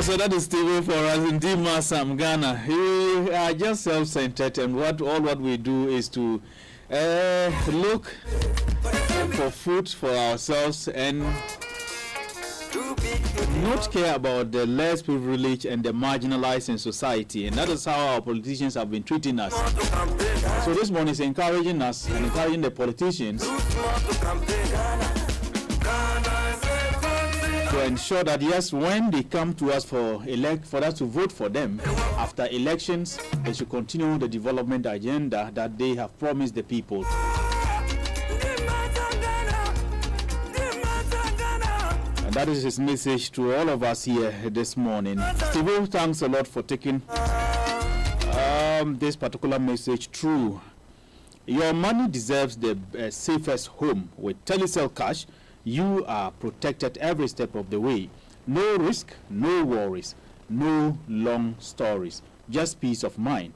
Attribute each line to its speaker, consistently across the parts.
Speaker 1: So that is TV for us in Dima Sam Ghana. We are just self-centered, and what we do is to look for food for ourselves and not care about the less privileged and the marginalized in society. And that is how our politicians have been treating us. So this morning is encouraging us and encouraging the politicians to ensure that yes, when they come to us for us to vote for them after elections, they should continue the development agenda that they have promised the people. And that is his message to all of us here this morning. Steve, thanks a lot for taking this particular message through. Your money deserves the safest home. With Telecel Cash, you are protected every step of the way. No risk, no worries, no long stories, just peace of mind.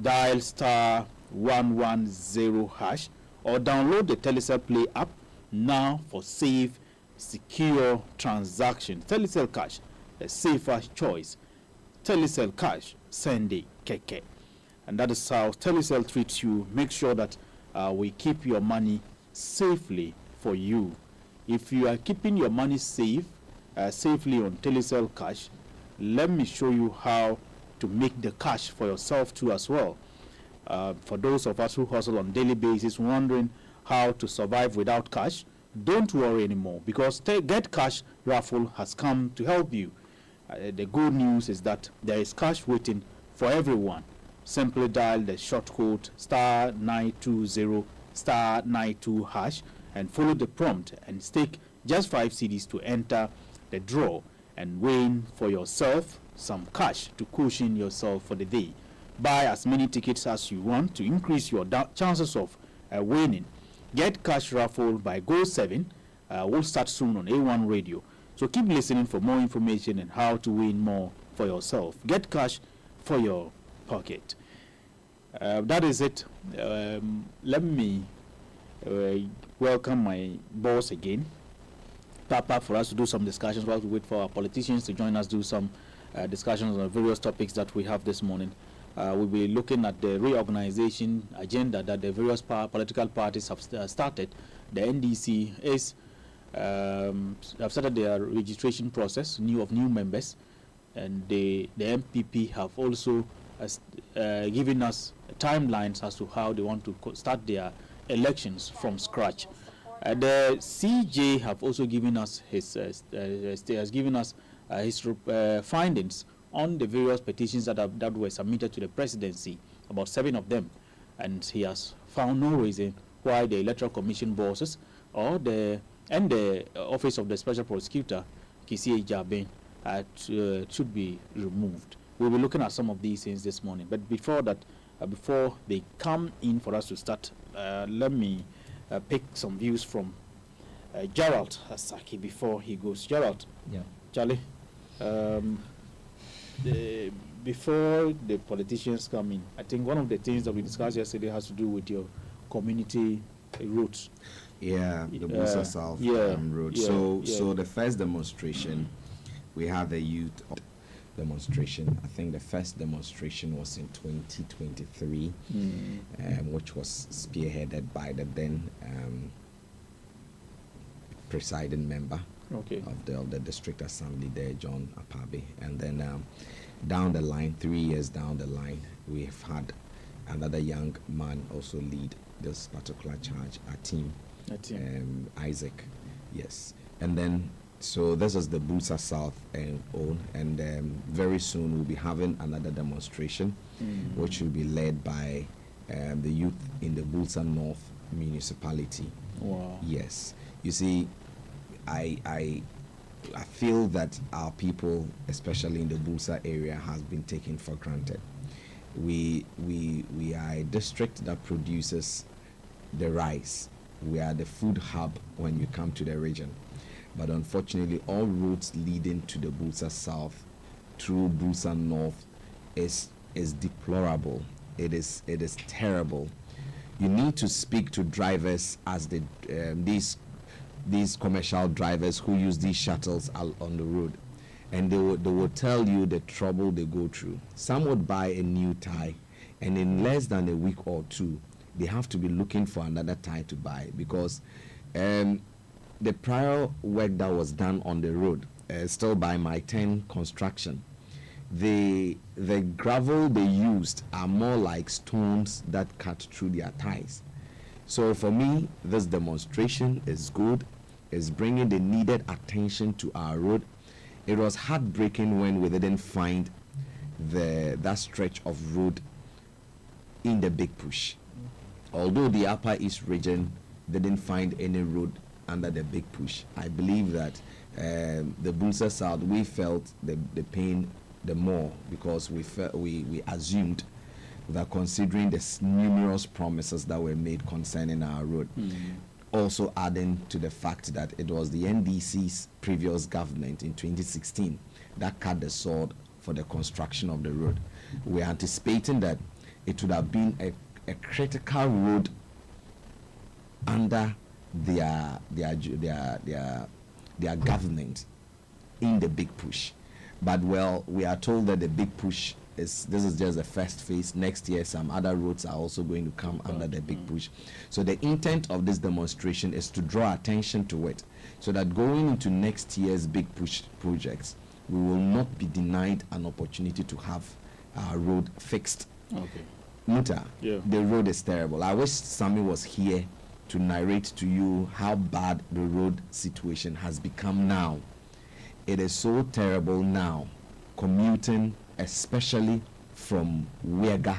Speaker 1: Dial star 110 hash or download the Telecel Play app now for safe, secure transactions. Telecel Cash, a safer choice. Telecel Cash, Sunday Keke. And that is how Telecel treats you. Make sure that we keep your money safely for you. If you are keeping your money safely on Telecel Cash, let me show you how to make the cash for yourself too as well. For those of us who hustle on daily basis, wondering how to survive without cash, don't worry anymore, because Get Cash raffle has come to help you. The good news is that there is cash waiting for everyone. Simply dial the short code star 920 star 92 hash and follow the prompt and stake just 5 CDs to enter the draw and win for yourself some cash to cushion yourself for the day. Buy as many tickets as you want to increase your chances of winning. Get Cash raffle by Go 7 will start soon on A1 Radio. So keep listening for more information and how to win more for yourself. Get Cash for your pocket. That is it. Let me welcome my boss again, Papa, for us to do some discussions while we wait for our politicians to join us, do some discussions on various topics that we have this morning. We'll be looking at the reorganization agenda that the various political parties have started. The NDC have started their registration process, of new members, and the MPP have also given us timelines as to how they want to start their elections from scratch. The CJ have also given us his findings on the various petitions that were submitted to the presidency, about 7 of them, and he has found no reason why the Electoral Commission bosses or the Office of the Special Prosecutor, Kisi Jaben, should be removed. We'll be looking at some of these things this morning, but before that, before they come in for us to start, let me pick some views from Gerald Asaki before he goes. Gerald,
Speaker 2: yeah,
Speaker 1: Charlie, before the politicians come in, I think one of the things that we discussed yesterday has to do with your community roots.
Speaker 3: Yeah, the Busa South road. So the first demonstration, we had the youth demonstration. I think the first demonstration was in 2023, which was spearheaded by the then presiding member of the district assembly there, John Apabe. And then down the line, 3 years down the line, we've had another young man also lead this particular charge, our team. Isaac, yes. And then so this is the Busa South own, and very soon we'll be having another demonstration, which will be led by the youth in the Busa North municipality.
Speaker 1: Wow.
Speaker 3: Yes. You see, I feel that our people, especially in the Busa area, has been taken for granted. We are a district that produces the rice, We are the food hub when you come to the region. But unfortunately, all roads leading to the Busa South through Busa North is deplorable. It is terrible. You need to speak to drivers as these commercial drivers who use these shuttles on the road, and they will tell you the trouble they go through. Some would buy a new tie, and in less than a week or two, they have to be looking for another tie to buy because the prior work that was done on the road, still by my 10 construction, the gravel they used are more like stones that cut through their ties. So for me, this demonstration is good. It's bringing the needed attention to our road. It was heartbreaking when we didn't find that stretch of road in the Big Push. Although the Upper East region didn't find any road under the Big Push, I believe that the Busa South, we felt the pain the more because we assumed that considering the numerous promises that were made concerning our road, also adding to the fact that it was the NDC's previous government in 2016 that cut the sword for the construction of the road. We're anticipating that it would have been a critical road under their government in the Big Push. But well, we are told that the Big Push this is just the first phase. Next year some other roads are also going to come under the Big Push. So the intent of this demonstration is to draw attention to it so that going into next year's Big Push projects, we will not be denied an opportunity to have our road fixed.
Speaker 1: Okay.
Speaker 3: Muta, the road is terrible. I wish Sammy was here to narrate to you how bad the road situation has become now. It is so terrible now, commuting especially from Wega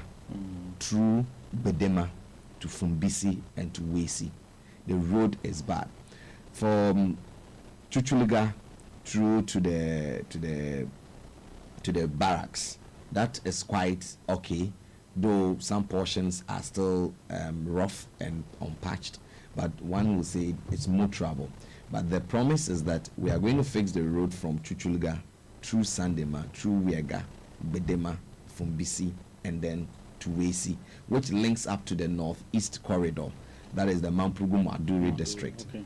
Speaker 3: through Bedema to Fumbisi and to Wesi. The road is bad. From Chuchuliga through to the barracks, that is quite okay, though some portions are still rough and unpatched, but one will say it's more trouble. But the promise is that we are going to fix the road from Chuchuliga through Sandema, through Wega, Bedema, Fumbisi, and then to Wesi, which links up to the northeast corridor. That is the Mamprugu Maduri district.
Speaker 1: Okay.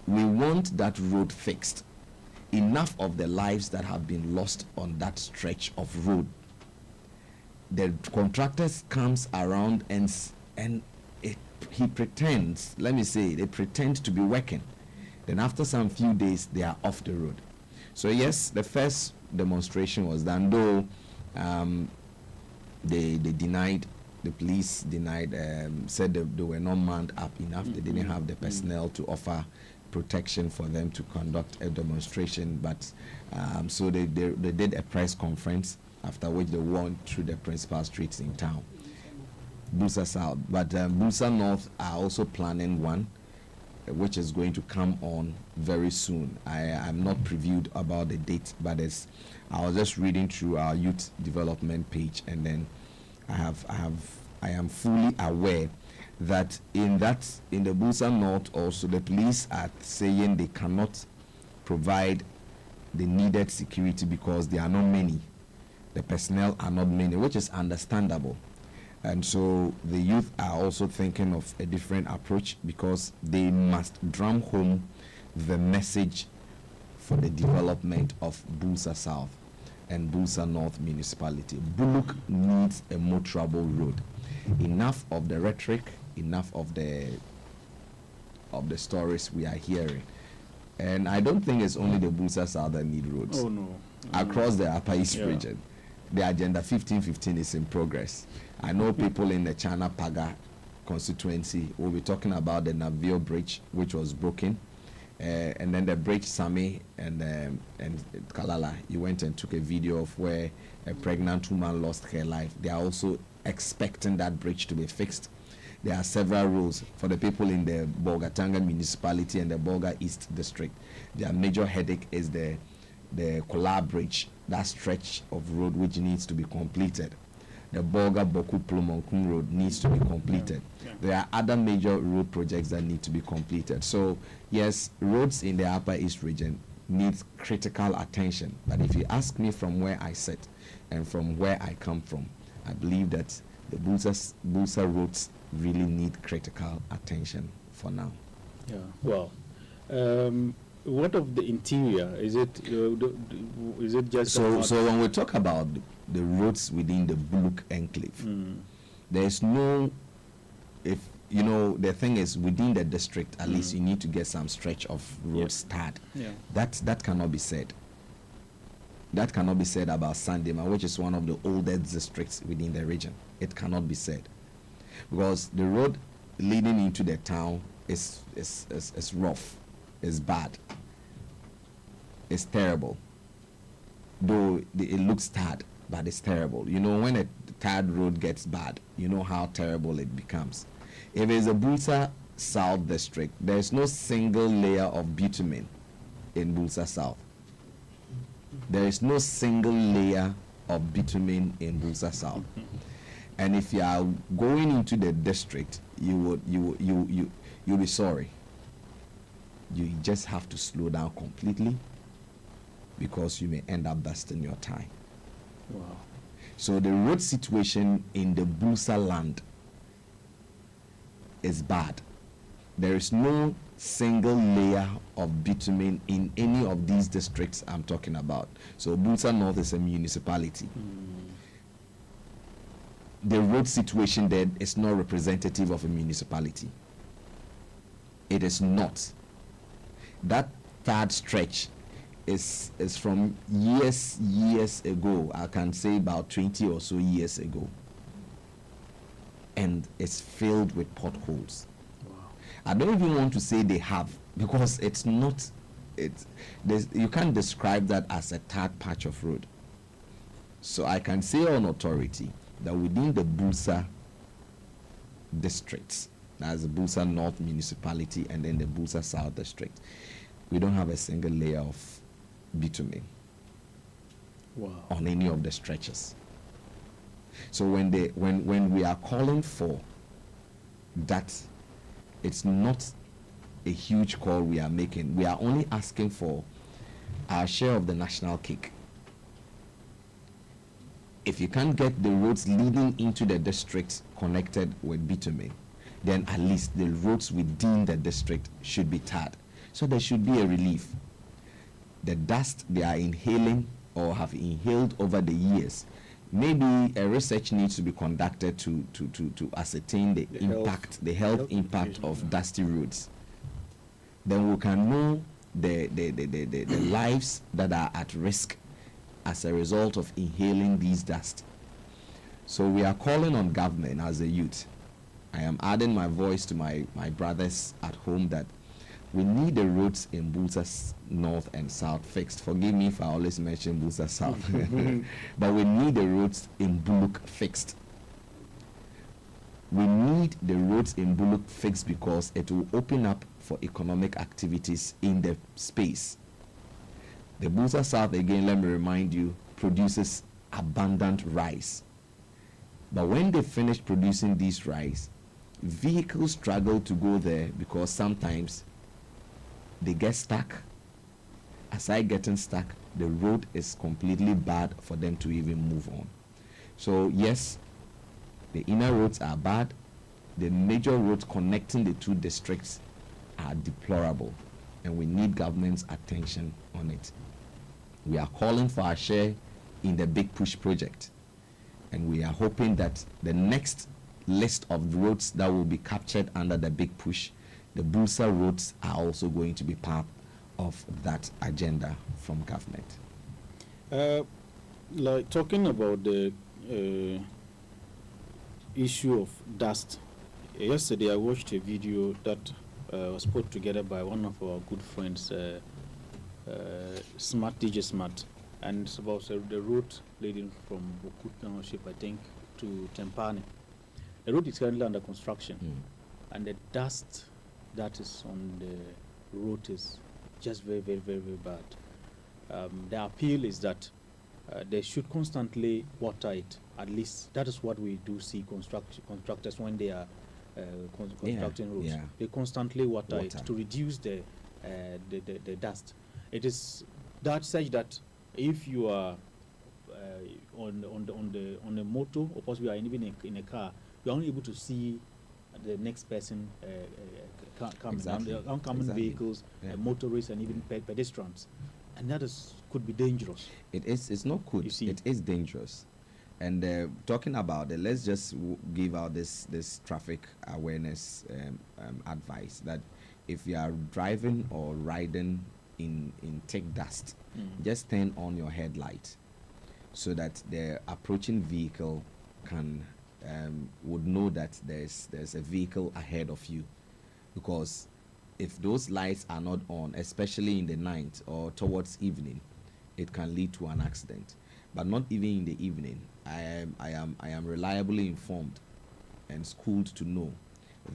Speaker 3: We want that road fixed. Enough of the lives that have been lost on that stretch of road. The contractors comes around and he pretends, let me say, they pretend to be working. Then after some few days, they are off the road. So yes, the first demonstration was done, though they denied, the police denied, said they were not manned up enough. They didn't have the personnel to offer protection for them to conduct a demonstration. But so they did a press conference, after which they went through the principal streets in town. Busa South, but Busa North are also planning one, which is going to come on very soon. I'm not previewed about the date, but I was just reading through our youth development page, and then I am fully aware that in the Busa North also the police are saying they cannot provide the needed security because there are not many. The personnel are not many, which is understandable. And so the youth are also thinking of a different approach because they must drum home the message for the development of Busa South and Busa North municipality. Buluk needs a motorable road. Enough of the rhetoric, enough of the stories we are hearing. And I don't think it's only the Busa South that need roads.
Speaker 1: Oh no.
Speaker 3: Across the Upper East region, the Agenda 1515 is in progress. I know people in the China Paga constituency will be talking about the Navio Bridge, which was broken, and then the bridge Sami and Kalala. You went and took a video of where a pregnant woman lost her life. They are also expecting that bridge to be fixed. There are several rules for the people in the Bolgatanga municipality and the Bolga East district. Their major headache is the Kola Bridge, that stretch of road which needs to be completed. the Bolga Boku Plomonkum Road needs to be completed. There are other major road projects that need to be completed. So yes, roads in the Upper East region need critical attention. But if you ask me from where I sit and from where I come from, I believe that the Bulsa roads really need critical attention for now.
Speaker 1: Yeah. Well, what of the interior? Is it just
Speaker 3: so when we talk about the roads within the Buluk enclave, there's no, if you know, the thing is within the district, at least you need to get some stretch of road started. That cannot be said. That cannot be said about Sandema, which is one of the oldest districts within the region. It cannot be said because the road leading into the town is rough, is bad, it's terrible. Though it looks tarred, but it's terrible. You know, when a tarred road gets bad, you know how terrible it becomes. If it's a Bulsa South district, there's no single layer of bitumen in Bulsa South. There is no single layer of bitumen in Bulsa South. And if you are going into the district, you'll be sorry. You just have to slow down completely because you may end up busting your tie.
Speaker 1: Wow.
Speaker 3: So the road situation in the Bulsa land is bad. There is no single layer of bitumen in any of these districts I'm talking about. So Bulsa North is a municipality. The road situation there is not representative of a municipality. It is not. That third stretch is from years ago. I can say about 20 or so years ago. And it's filled with potholes.
Speaker 1: Wow.
Speaker 3: I don't even want to say they have, because it's not, you can't describe that as a third patch of road. So I can say on authority that within the Bulsa districts, that's the Bulsa North municipality and then the Bulsa South district, we don't have a single layer of bitumen.
Speaker 1: Wow.
Speaker 3: On any of the stretches. So when we are calling for that, it's not a huge call we are making. We are only asking for our share of the national cake. If you can't get the roads leading into the district connected with bitumen, then at least the roads within the district should be tarred. So there should be a relief. The dust they are inhaling or have inhaled over the years, maybe a research needs to be conducted to ascertain the health impact of dusty roads. Then we can know the lives that are at risk as a result of inhaling these dust. So we are calling on government as a youth. I am adding my voice to my brothers at home that we need the roads in Bulsa North and South fixed. Forgive me if I always mention Bulsa South. But we need the roads in Buluk fixed. We need the roads in Buluk fixed because it will open up for economic activities in the space. The Bulsa South, again, let me remind you, produces abundant rice. But when they finish producing this rice, vehicles struggle to go there because sometimes they get stuck. Aside getting stuck, the road is completely bad for them to even move on. So yes, the inner roads are bad. The major roads connecting the two districts are deplorable, and we need government's attention on it. We are calling for our share in the Big Push project, and we are hoping that the next list of roads that will be captured under the Big Push, the Bulsa roads are also going to be part of that agenda from government.
Speaker 1: Like talking about the issue of dust, yesterday I watched a video that was put together by one of our good friends, Smart DJ Smart, and it's about the route leading from Bokut Township, I think, to Tempane. The road is currently under construction, and the dust that is on the road is just very, very, very, very bad. The appeal is that they should constantly water it At least that is what we do see constructors when they are constructing roads.
Speaker 3: Yeah.
Speaker 1: They constantly water it to reduce the dust. It is that such that if you are on a motor, or possibly even in a car, you are only able to see the next person coming.
Speaker 3: Exactly.
Speaker 1: And the oncoming vehicles, motorists, and even pedestrians, and that could be dangerous.
Speaker 3: It is. It's not good. It is dangerous. And talking about it, let's just give out this traffic awareness advice that if you are driving or riding in thick dust, just turn on your headlight so that the approaching vehicle would know that there's a vehicle ahead of you. Because if those lights are not on, especially in the night or towards evening, it can lead to an accident. But not even in the evening. I am reliably informed and schooled to know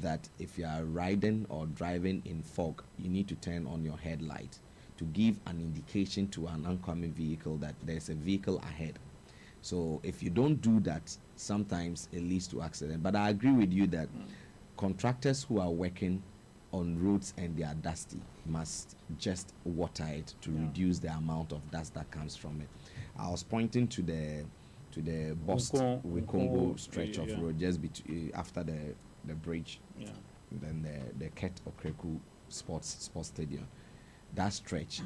Speaker 3: that if you are riding or driving in fog, you need to turn on your headlight to give an indication to an oncoming vehicle that there's a vehicle ahead. So if you don't do that, sometimes it leads to accident. But I agree with you that contractors who are working on roads and they are dusty must just water it to reduce the amount of dust that comes from it. I was pointing to the Boston Congo stretch of road just after the bridge, and then the Ket Okreku sports stadium. That stretch,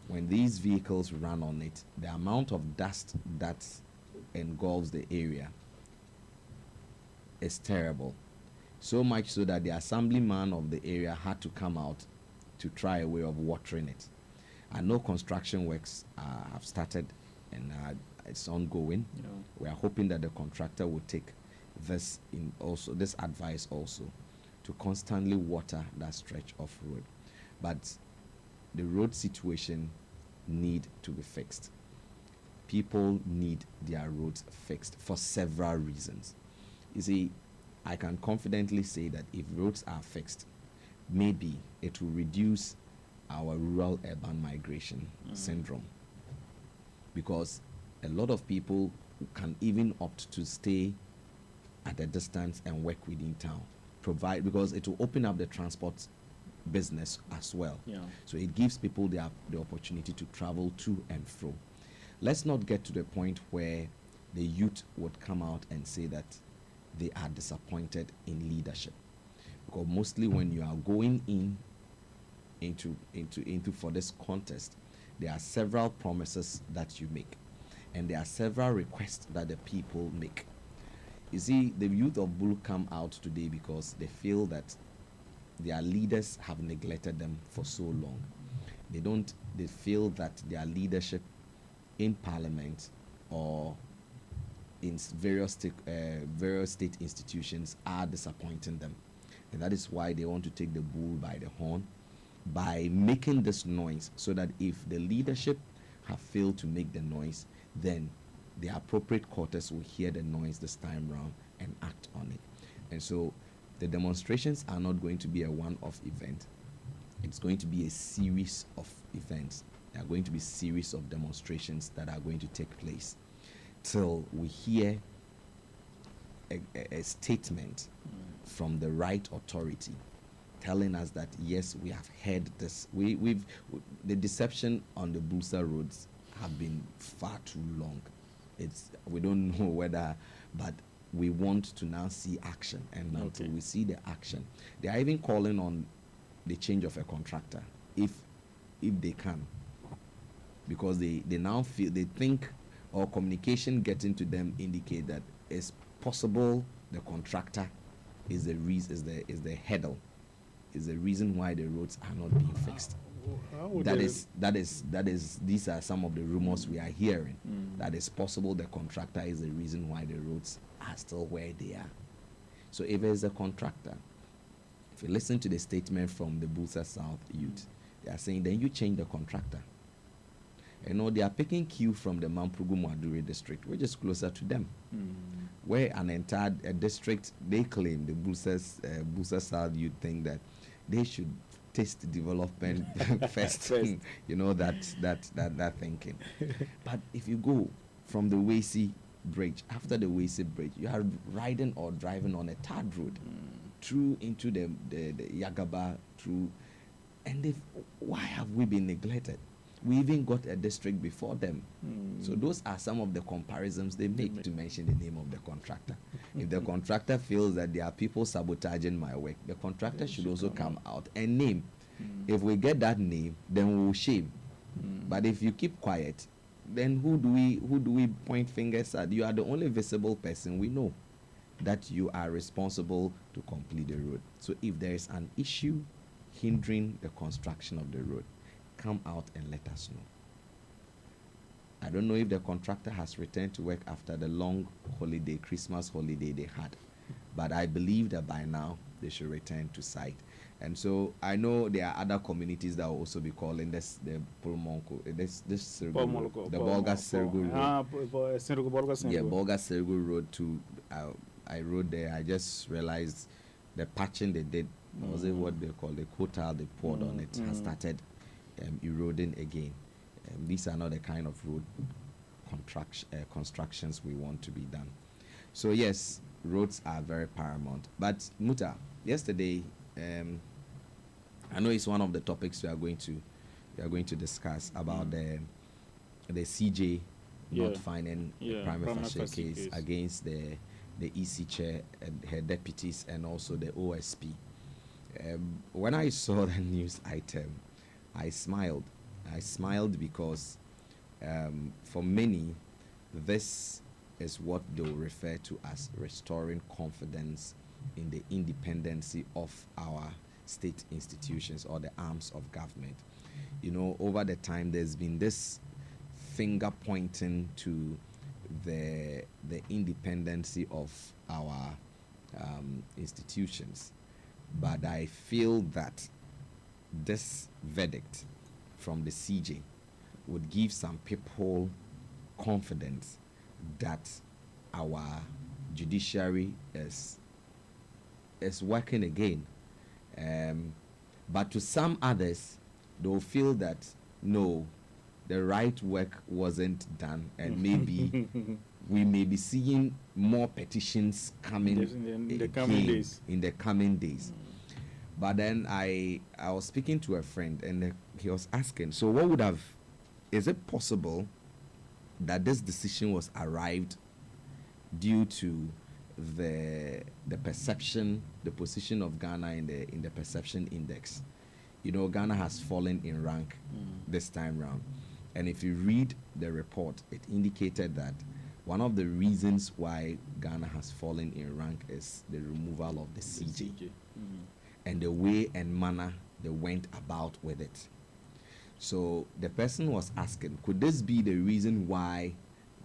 Speaker 3: when these vehicles run on it, the amount of dust that engulfs the area is terrible. So much so that the assemblyman of the area had to come out to try a way of watering it. I know construction works have started and it's ongoing. We are hoping that the contractor will take this advice also to constantly water that stretch of road. But the road situation need to be fixed. People need their roads fixed for several reasons. You see, I can confidently say that if roads are fixed, maybe it will reduce our rural-urban migration syndrome, because a lot of people can even opt to stay at a distance and work within town, because it will open up the transport business as well. So it gives people the opportunity to travel to and fro. Let's not get to the point where the youth would come out and say that they are disappointed in leadership, because mostly when you are going into for this contest, there are several promises that you make, and there are several requests that the people make. You see, the youth of Bull come out today because they feel that their leaders have neglected them for so long. They feel that their leadership in parliament or in various state institutions are disappointing them, and that is why they want to take the bull by the horn by making this noise, so that if the leadership have failed to make the noise, then the appropriate quarters will hear the noise this time round and act on it. And so the demonstrations are not going to be a one-off event. It's going to be a series of events. There are going to be series of demonstrations that are going to take place till we hear a statement from the right authority telling us that yes, we have heard this. The deception on the Bulsa roads have been far too long. We don't know whether, but we want to now see action, and until we see the action, they are even calling on the change of a contractor if they can, because they now think, or communication getting to them indicate that it's possible the contractor is the hurdle, is the reason why the roads are not being fixed. These are some of the rumors we are hearing, that it's possible the contractor is the reason why the roads are still where they are. So if there's a contractor, if you listen to the statement from the Bulsa South youth, they are saying then you change the contractor. They are picking cue from the Mamprugu Mwadure district, which is closer to them, where an entire district, they claim, the Bulsa South youth think that they should taste development first. That thinking. But if you go from the Wesi bridge, after the Wesi bridge, you are riding or driving on a tarred road through into the Yagaba, through. And why have we been neglected? We even got a district before them. So those are some of the comparisons they make to mention the name of the contractor. If the contractor feels that there are people sabotaging my work, the contractor should also come out and name. If we get that name, then we will shame. But if you keep quiet, then who do we point fingers at? You are the only visible person we know that you are responsible to complete the road. So if there is an issue hindering the construction of the road, come out and let us know. I don't know if the contractor has returned to work after the long holiday, Christmas holiday they had, but I believe that by now they should return to site. And so I know there are other communities that will also be calling this the Pulmonco, the Bolga Sergu Road. Yeah, Bolga Sergu Road to. I rode there. I just realized the patching they did. Was it what they call the quota they poured on it has started eroding again. These are not the kind of road constructions we want to be done. So yes, roads are very paramount. But Muta, yesterday, I know it's one of the topics we are going to discuss about the CJ not finding a prima facie case against the EC chair and her deputies and also the OSP. When I saw the news item, I smiled. I smiled because for many, this is what they'll refer to as restoring confidence in the independency of our state institutions or the arms of government. You know, over the time, there's been this finger pointing to the independency of our institutions. But I feel that this verdict from the CJ would give some people confidence that our judiciary is working again. But to some others, they'll feel that no, the right work wasn't done, and maybe we may be seeing more petitions coming in the coming days. But then I was speaking to a friend, and he was asking, so is it possible that this decision was arrived due to the perception, the position of Ghana in the perception index? You know, Ghana has fallen in rank this time round. And if you read the report, it indicated that one of the reasons why Ghana has fallen in rank is the removal of the CJ. And the way and manner they went about with it. So the person was asking, could this be the reason why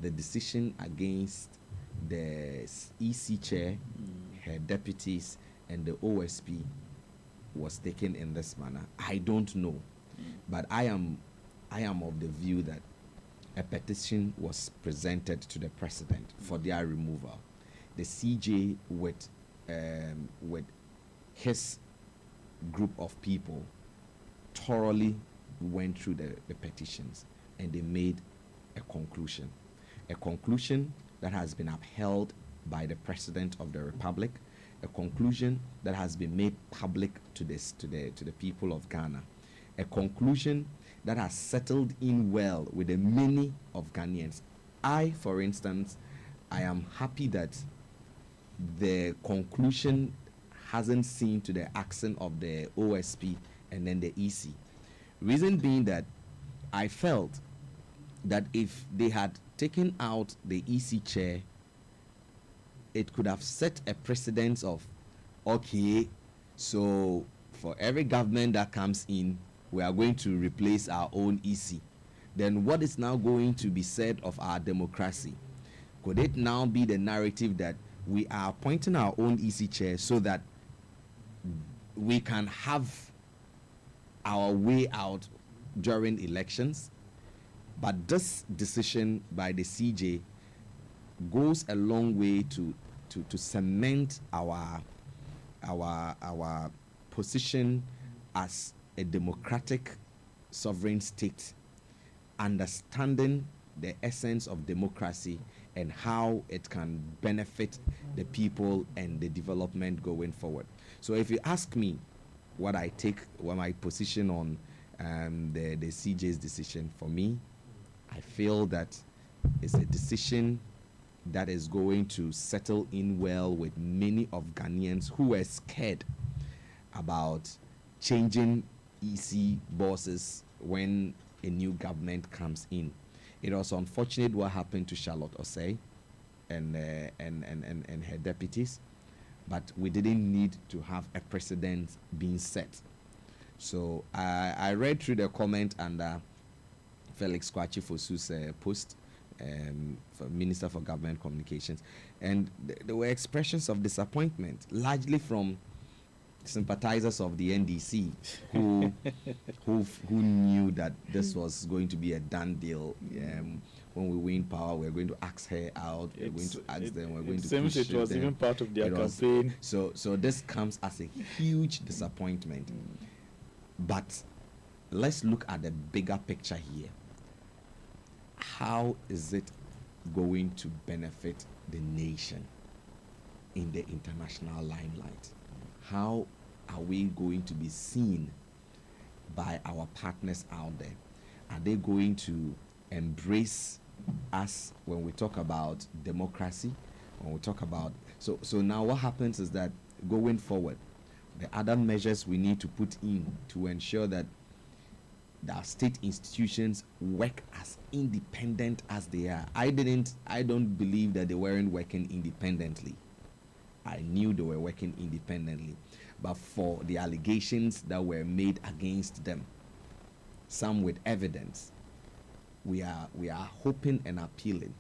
Speaker 3: the decision against the EC chair, her deputies, and the OSP was taken in this manner? I don't know. But I am of the view that a petition was presented to the president for their removal. The CJ with his group of people thoroughly went through the petitions, and they made a conclusion that has been upheld by the President of the Republic, a conclusion that has been made public to the people of Ghana, a conclusion that has settled in well with the many of Ghanaians. I, for instance, I am happy that the conclusion hasn't seen to the accent of the OSP and then the EC. Reason being that I felt that if they had taken out the EC chair, it could have set a precedence of, okay, so for every government that comes in, we are going to replace our own EC. Then what is now going to be said of our democracy? Could it now be the narrative that we are appointing our own EC chair so that we can have our way out during elections? But this decision by the CJ goes a long way to cement our position as a democratic sovereign state, understanding the essence of democracy and how it can benefit the people and the development going forward. So if you ask me what my position on the CJ's decision, for me, I feel that it's a decision that is going to settle in well with many of Ghanaians who were scared about changing EC bosses when a new government comes in. It was unfortunate what happened to Charlotte Osei and her deputies, but we didn't need to have a precedent being set. So I read through the comment under Felix Kwachi Fosu's post, for Minister for Government Communications, and there were expressions of disappointment, largely from sympathizers of the NDC who knew that this was going to be a done deal. When we win power, we're going to ax her out. We're going to ax them. We're going to push
Speaker 1: it was
Speaker 3: them.
Speaker 1: Even part of their campaign.
Speaker 3: So this comes as a huge disappointment. But let's look at the bigger picture here. How is it going to benefit the nation in the international limelight? How are we going to be seen by our partners out there? Are they going to embrace us when we talk about democracy? When we talk about so now what happens is that going forward, the other measures we need to put in to ensure that our state institutions work as independent as they are. I don't believe that they weren't working independently. I knew they were working independently. But for the allegations that were made against them, some with evidence, we are hoping and appealing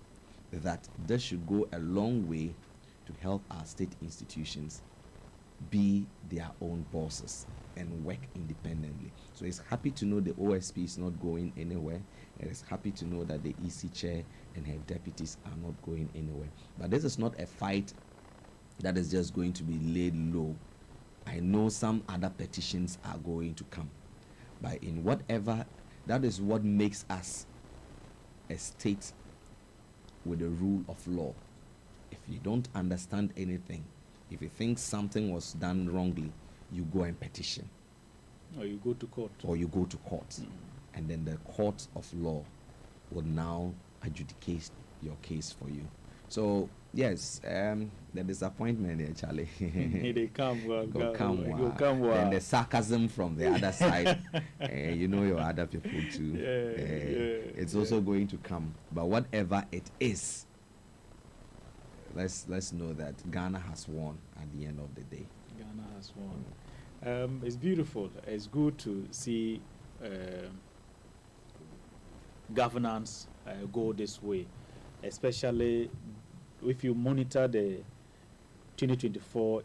Speaker 3: that this should go a long way to help our state institutions be their own bosses and work independently. So it's happy to know the OSP is not going anywhere, and it's happy to know that the EC chair and her deputies are not going anywhere. But this is not a fight that is just going to be laid low. I know some other petitions are going to come, but in whatever, that is what makes us a state with the rule of law. If you don't understand anything, if you think something was done wrongly, you go and petition.
Speaker 1: Or you go to court.
Speaker 3: And then the court of law will now adjudicate your case for you. So, yes, the disappointment there, Charlie.
Speaker 1: They come.
Speaker 3: And the sarcasm from the other side, you know your other people too. It's also going to come. But whatever it is, let's know that Ghana has won at the end of the day.
Speaker 1: Ghana has won. It's beautiful. It's good to see governance go this way, especially if you monitor the 2024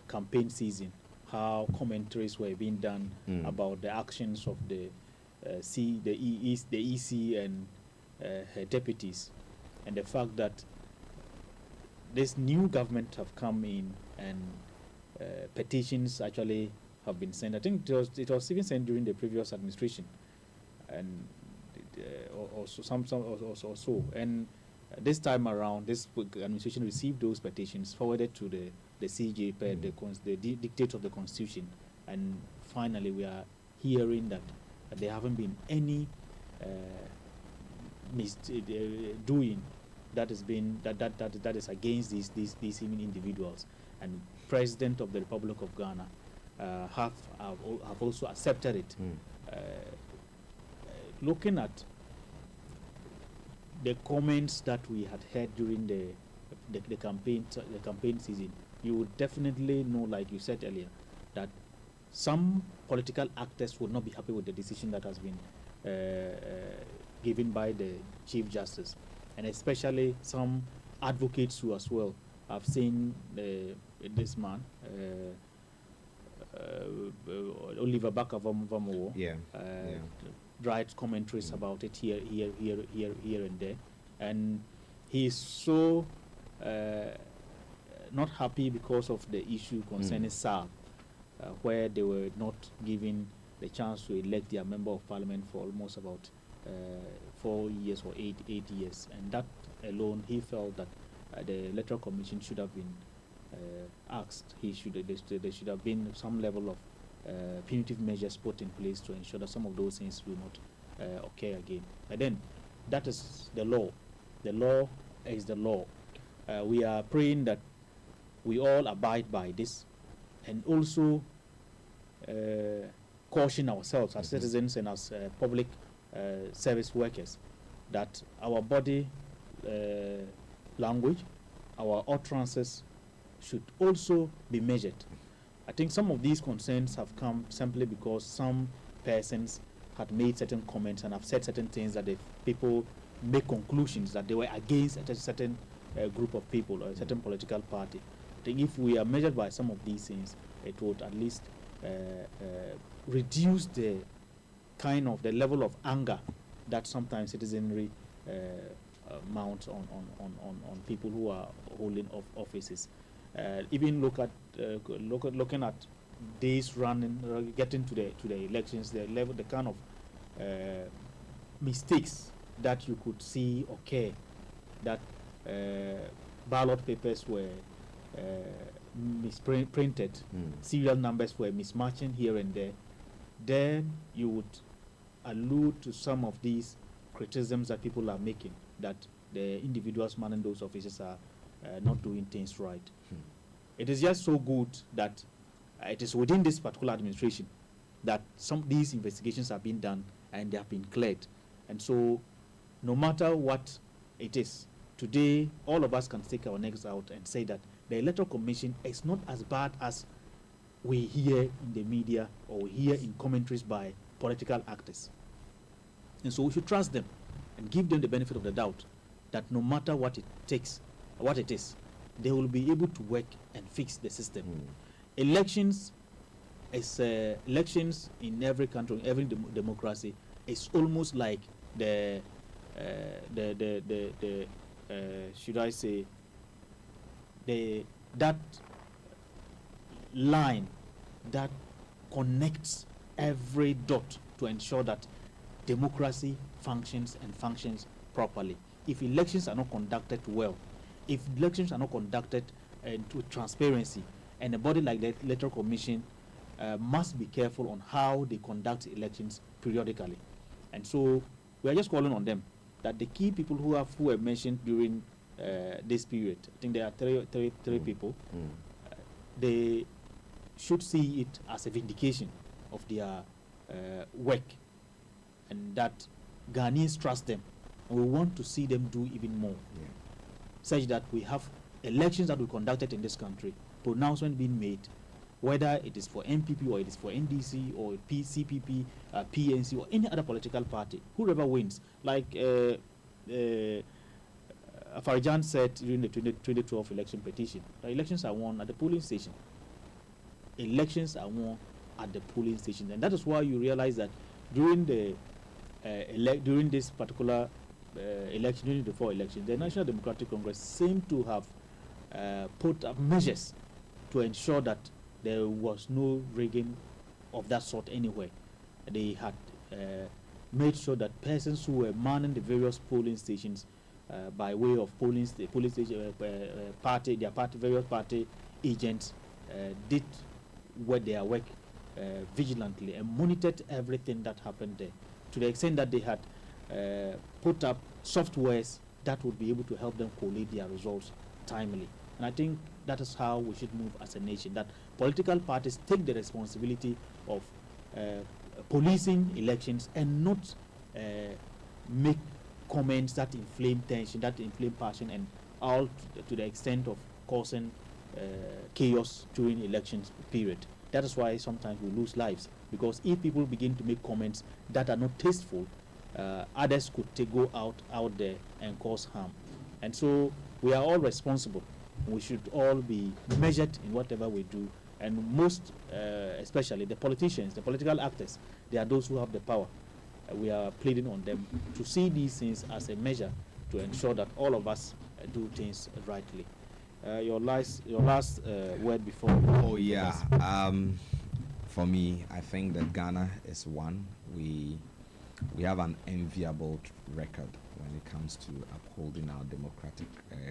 Speaker 1: campaign season, how commentaries were being done about the actions of the EC and her deputies, and the fact that this new government have come in and petitions actually have been sent. I think it was even sent during the previous administration, and also so. And this time around, this administration received those petitions, forwarded to the CJ per the dictate of the Constitution, and finally we are hearing that there haven't been any doing that has been that is against these individuals. And President of the Republic of Ghana have also accepted it. Looking at the comments that we had heard during the campaign season, you would definitely know, like you said earlier, that some political actors would not be happy with the decision that has been given by the Chief Justice, and especially some advocates who as well have seen this man, Oliver Baka-Vamowo, write commentaries about it here and there, and he's so not happy because of the issue concerning SAL, where they were not given the chance to elect their member of parliament for almost about 4 years or 8 years, and that alone, he felt that the Electoral Commission should have been asked. There should have been some level of punitive measures put in place to ensure that some of those things will not occur again. And then, that is the law. The law is the law. We are praying that we all abide by this, and also caution ourselves as citizens and as public service workers that our body language, our utterances should also be measured. I think some of these concerns have come simply because some persons had made certain comments and have said certain things that the people make conclusions that they were against a certain group of people or a certain political party. I think if we are measured by some of these things, it would at least reduce the kind of the level of anger that sometimes citizenry mounts on people who are holding offices. Even looking at days running, getting to the elections, the kind of mistakes that you could see occur, that ballot papers were misprinted, serial numbers were mismatching here and there, then you would allude to some of these criticisms that people are making, that the individuals manning those offices are not doing things right. It is just so good that it is within this particular administration that these investigations are being done and they have been cleared. And so, no matter what it is, today all of us can stick our necks out and say that the Electoral Commission is not as bad as we hear in the media or we hear in commentaries by political actors. And so we should trust them and give them the benefit of the doubt that no matter what it takes, what it is, they will be able to work and fix the system. Elections in every country, every democracy, is almost like should I say, that line that connects every dot to ensure that democracy functions and functions properly. If elections are not conducted well, if elections are not conducted with transparency, and a body like the Electoral Commission must be careful on how they conduct elections periodically. And so we are just calling on them that the key people who were mentioned during this period, I think there are three people, they should see it as a vindication of their work, and that Ghanaians trust them, and we want to see them do even more, such that we have elections that we conducted in this country, pronouncement being made, whether it is for MPP or it is for NDC or CPP, PNC or any other political party, whoever wins. Like Farjan said during the 2012 election petition, the elections are won at the polling station. Elections are won at the polling station, and that is why you realize that during the during this particular election, during the 4 elections, the National Democratic Congress seemed to have put up measures to ensure that there was no rigging of that sort anywhere. They had made sure that persons who were manning the various polling stations by way of polling station various party agents did their work vigilantly and monitored everything that happened there, to the extent that they had put up softwares that would be able to help them collate their results timely. And I think that is how we should move as a nation, that political parties take the responsibility of policing elections and not make comments that inflame tension, that inflame passion, and all to the extent of causing chaos during elections period. That is why sometimes we lose lives, because if people begin to make comments that are not tasteful, others could go out there and cause harm. And so we are all responsible. We should all be measured in whatever we do, and most especially the politicians, the political actors, they are those who have the power. We are pleading on them to see these things as a measure to ensure that all of us do things rightly. Your last word before.
Speaker 3: Oh yeah. For me, I think that Ghana is one. We we have an enviable record when it comes to upholding our democratic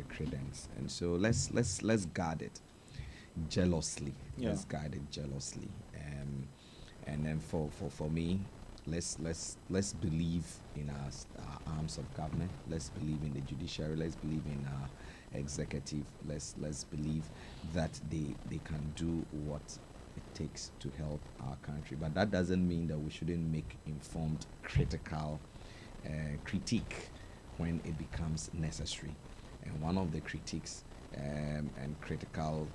Speaker 3: credence, and so let's guard it jealously.
Speaker 1: Yeah.
Speaker 3: Let's guard it jealously, and then for me, let's believe in our arms of government. Let's believe in the judiciary. Let's believe in our executive. Let's believe that they can do what it takes to help our country. But that doesn't mean that we shouldn't make informed, critical critique when it becomes necessary. And one of the critiques and critical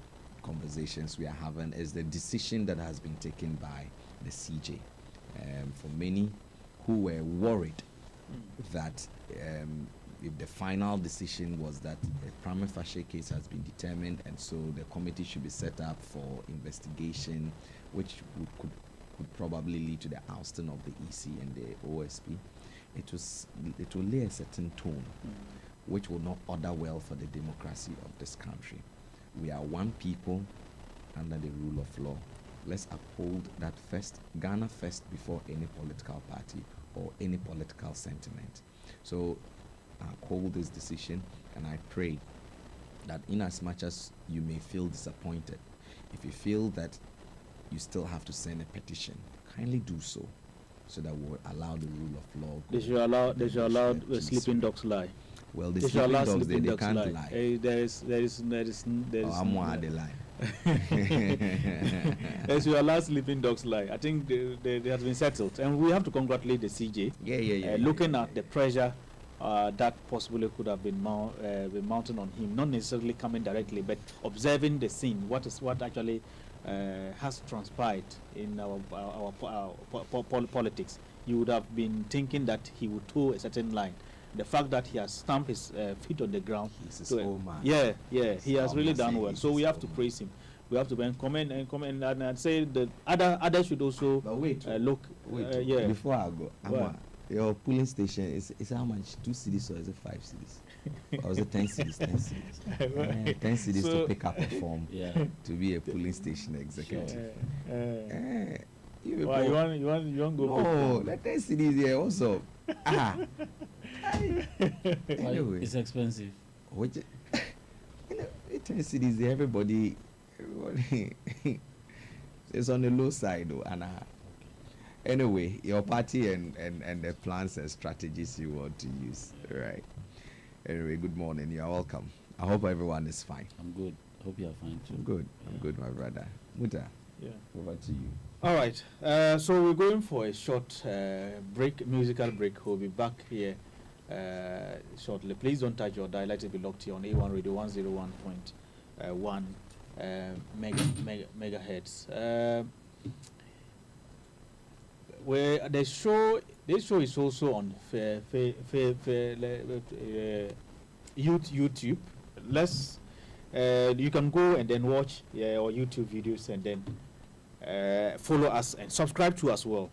Speaker 3: conversations we are having is the decision that has been taken by the CJ. For many who were worried that if the final decision was that a prima facie case has been determined and so the committee should be set up for investigation, which could probably lead to the ousting of the EC and the OSP, it will lay a certain tone which will not order well for the democracy of this country. We are one people under the rule of law. Let's uphold that first, Ghana first, before any political party or any political sentiment. So I uphold this decision, and I pray that in as much as you may feel disappointed, if you feel that you still have to send a petition, kindly do so that we will allow the rule of law.
Speaker 1: They should allow the sleeping dogs lie.
Speaker 3: Well, the sleeping dogs, they can't lie.
Speaker 1: There is
Speaker 3: I'm more the lie.
Speaker 1: As you allow sleeping dogs lie, I think they has been settled, and we have to congratulate the CJ. Looking at the pressure that possibly could have been mounted on him, not necessarily coming directly, but observing the scene, what actually has transpired in our politics. You would have been thinking that he would toe a certain line. The fact that he has stamped his feet on the ground,
Speaker 3: he's his own man.
Speaker 1: He has really done well. So we have to praise him. We have to comment and say that others should also look.
Speaker 3: Before I go, your polling station is how much? 2 cities or is it 5 cities? Or was it 10 cities? 10 cities. 10 cities to pick up a form to be a polling station executive.
Speaker 1: You want to go?
Speaker 3: No, let 10 cities here also.
Speaker 2: Anyway, it's expensive.
Speaker 3: Which, 10 cities there, everybody it's on the low side though, and anyway, your party and the plans and strategies you want to use, right? Anyway, good morning. You are welcome. I hope everyone is fine.
Speaker 2: I'm good. I hope you are fine too.
Speaker 3: I'm good, my brother. Muta, over to you.
Speaker 1: All right. So we're going for a short musical break. We'll be back here shortly. Please don't touch your dial. Let it be locked here on A1 Radio 101.1 megahertz. Where this show is also on YouTube. You can go and then watch our YouTube videos and then follow us and subscribe to us as well.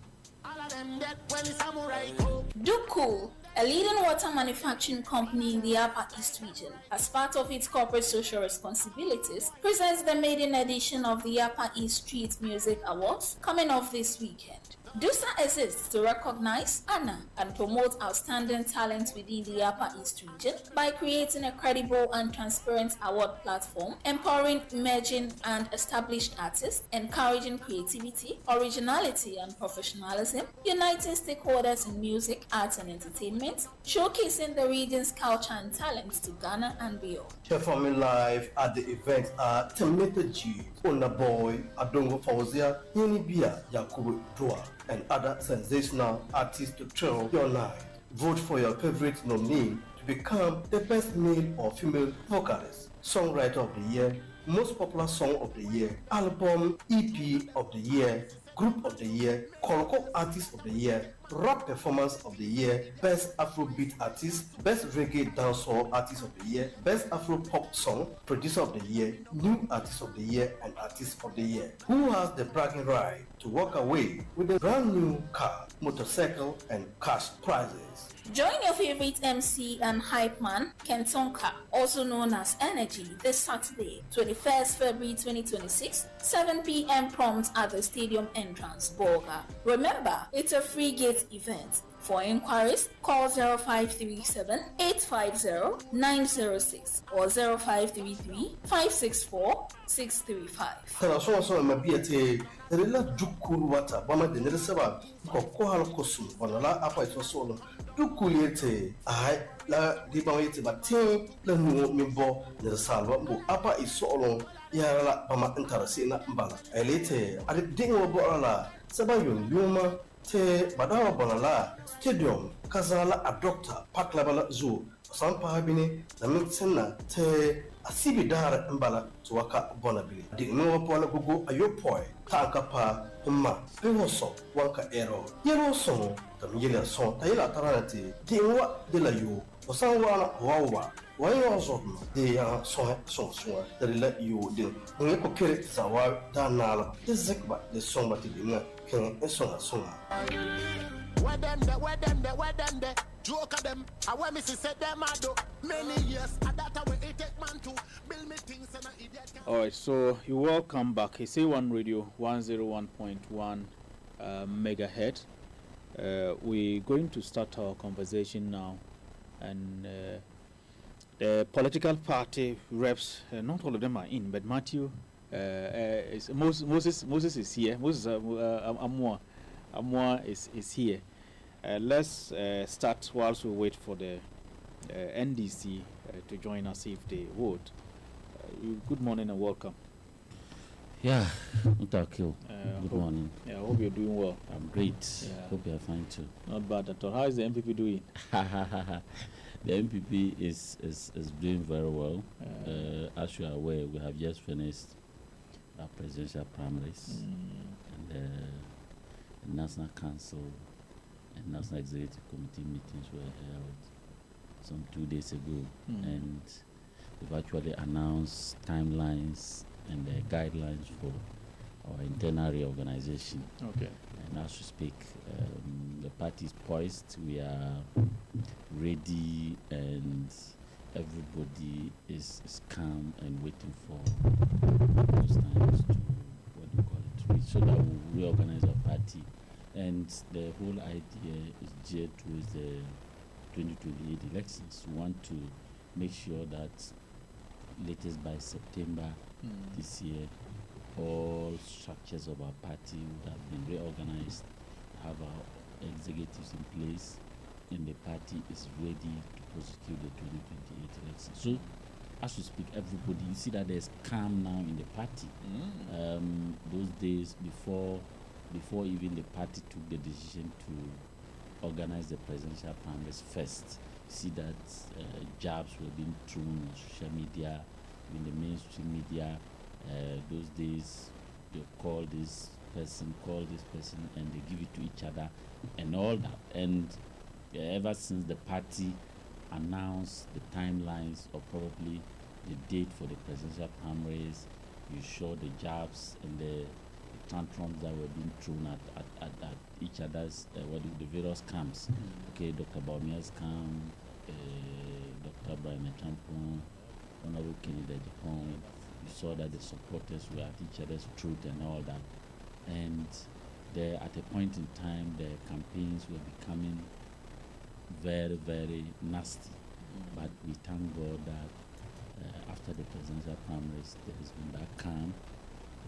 Speaker 4: Do Cool, a leading water manufacturing company in the Upper East region, as part of its corporate social responsibilities, presents the maiden edition of the Upper East Street Music Awards coming off this weekend. DUSA exists to recognize, honor, and promote outstanding talent within the Upper East region by creating a credible and transparent award platform, empowering emerging and established artists, encouraging creativity, originality, and professionalism, uniting stakeholders in music, arts, and entertainment, showcasing the region's culture and talents to Ghana and beyond.
Speaker 5: Performing live at the event are Terminator G, Ona Boy, Adongo Fauzia, Yinibia, Yakubu Dua, and other sensational artists to thrill your night. Vote for your favorite nominee to become the best male or female vocalist, songwriter of the year, most popular song of the year, album EP of the year, group of the year, Koloko artist of the year, rock performance of the year, best Afrobeat artist, best reggae dancehall artist of the year, best Afro pop song, producer of the year, new artist of the year, and artist of the year. Who has the bragging right to walk away with a brand new car, motorcycle, and cash prizes?
Speaker 4: Join your favorite MC and hype man, Kentonka, also known as Energy, this Saturday, 21st February 2026, 7 p.m. prompt at the stadium entrance, Bolga. Remember, it's a free gate event. For inquiries, call 0537-850-906 or 0533-564-635.
Speaker 5: Tara so ma biete rela dukuru wata bama de ne seba ko hal kosum wala apa ito so no dukuru yete ai la di bama yete batin la nu mi bo ne salwa mbo apa iso no ya la bama interese na mbala elete ade dingo bo ala seba yuma te badawa bonala stadium kazala a doctor paklabala zo sampa habini na mitsina te asibi dara mbala tuwaka bonabili di no pona gugu ayopoy tankapa huma bihoso wanka ero yero so tamiyela so tayela taranati dinwa de la yo osanwa wawa wayo so de ya so de la yo de ngeko kere zawa danala de zekba de somba tidina ken esonga songa
Speaker 6: where them there joke of them I when me say them I do many years and that way it take man to build me things and an idiot can.
Speaker 1: All right, so you welcome back. SA1 Radio 101.1 megahertz. We're going to start our conversation now, and the political party reps, not all of them are in, but Matthew Moses is here. Moses Amwa is here. Let's start whilst we wait for the NDC to join us if they would. Good morning and welcome.
Speaker 2: Yeah, thank you. Good morning.
Speaker 1: Yeah, I hope you're doing well.
Speaker 2: I'm great.
Speaker 1: Yeah.
Speaker 2: Hope you're fine too.
Speaker 1: Not bad at all. How is the MPP doing?
Speaker 2: The MPP is doing very well. As you are aware, we have just finished our presidential primaries, and the National Council and National Executive Committee meetings were held some 2 days ago, and we've actually announced timelines and the guidelines for our internal reorganization.
Speaker 1: Okay.
Speaker 2: And as we speak, the party is poised. We are ready, and everybody is calm and waiting for those times to reach, so that we'll reorganize our party. And the whole idea is geared towards the 2028 elections. We want to make sure that latest by September this year, all structures of our party would have been reorganized, have our executives in place, and the party is ready to prosecute the 2028 elections. So, as we speak, everybody, you see that there's calm now in the party. Those days before even the party took the decision to organize the presidential primaries first, you see that jabs were being thrown on social media, in the mainstream media. Those days, they call this person, and they give it to each other, and all that. And ever since the party announced the timelines, or probably the date for the presidential primaries, you saw the jabs and the tantrums that were being thrown at each other's the various camps. Okay, Dr. Baumia's camp, Dr. Brian Champon, Honorable Kennedy Japan. You saw that the supporters were at each other's throat and all that. And at a point in time, the campaigns were becoming very, very nasty. But we thank God that after the presidential primaries, there has been that calm.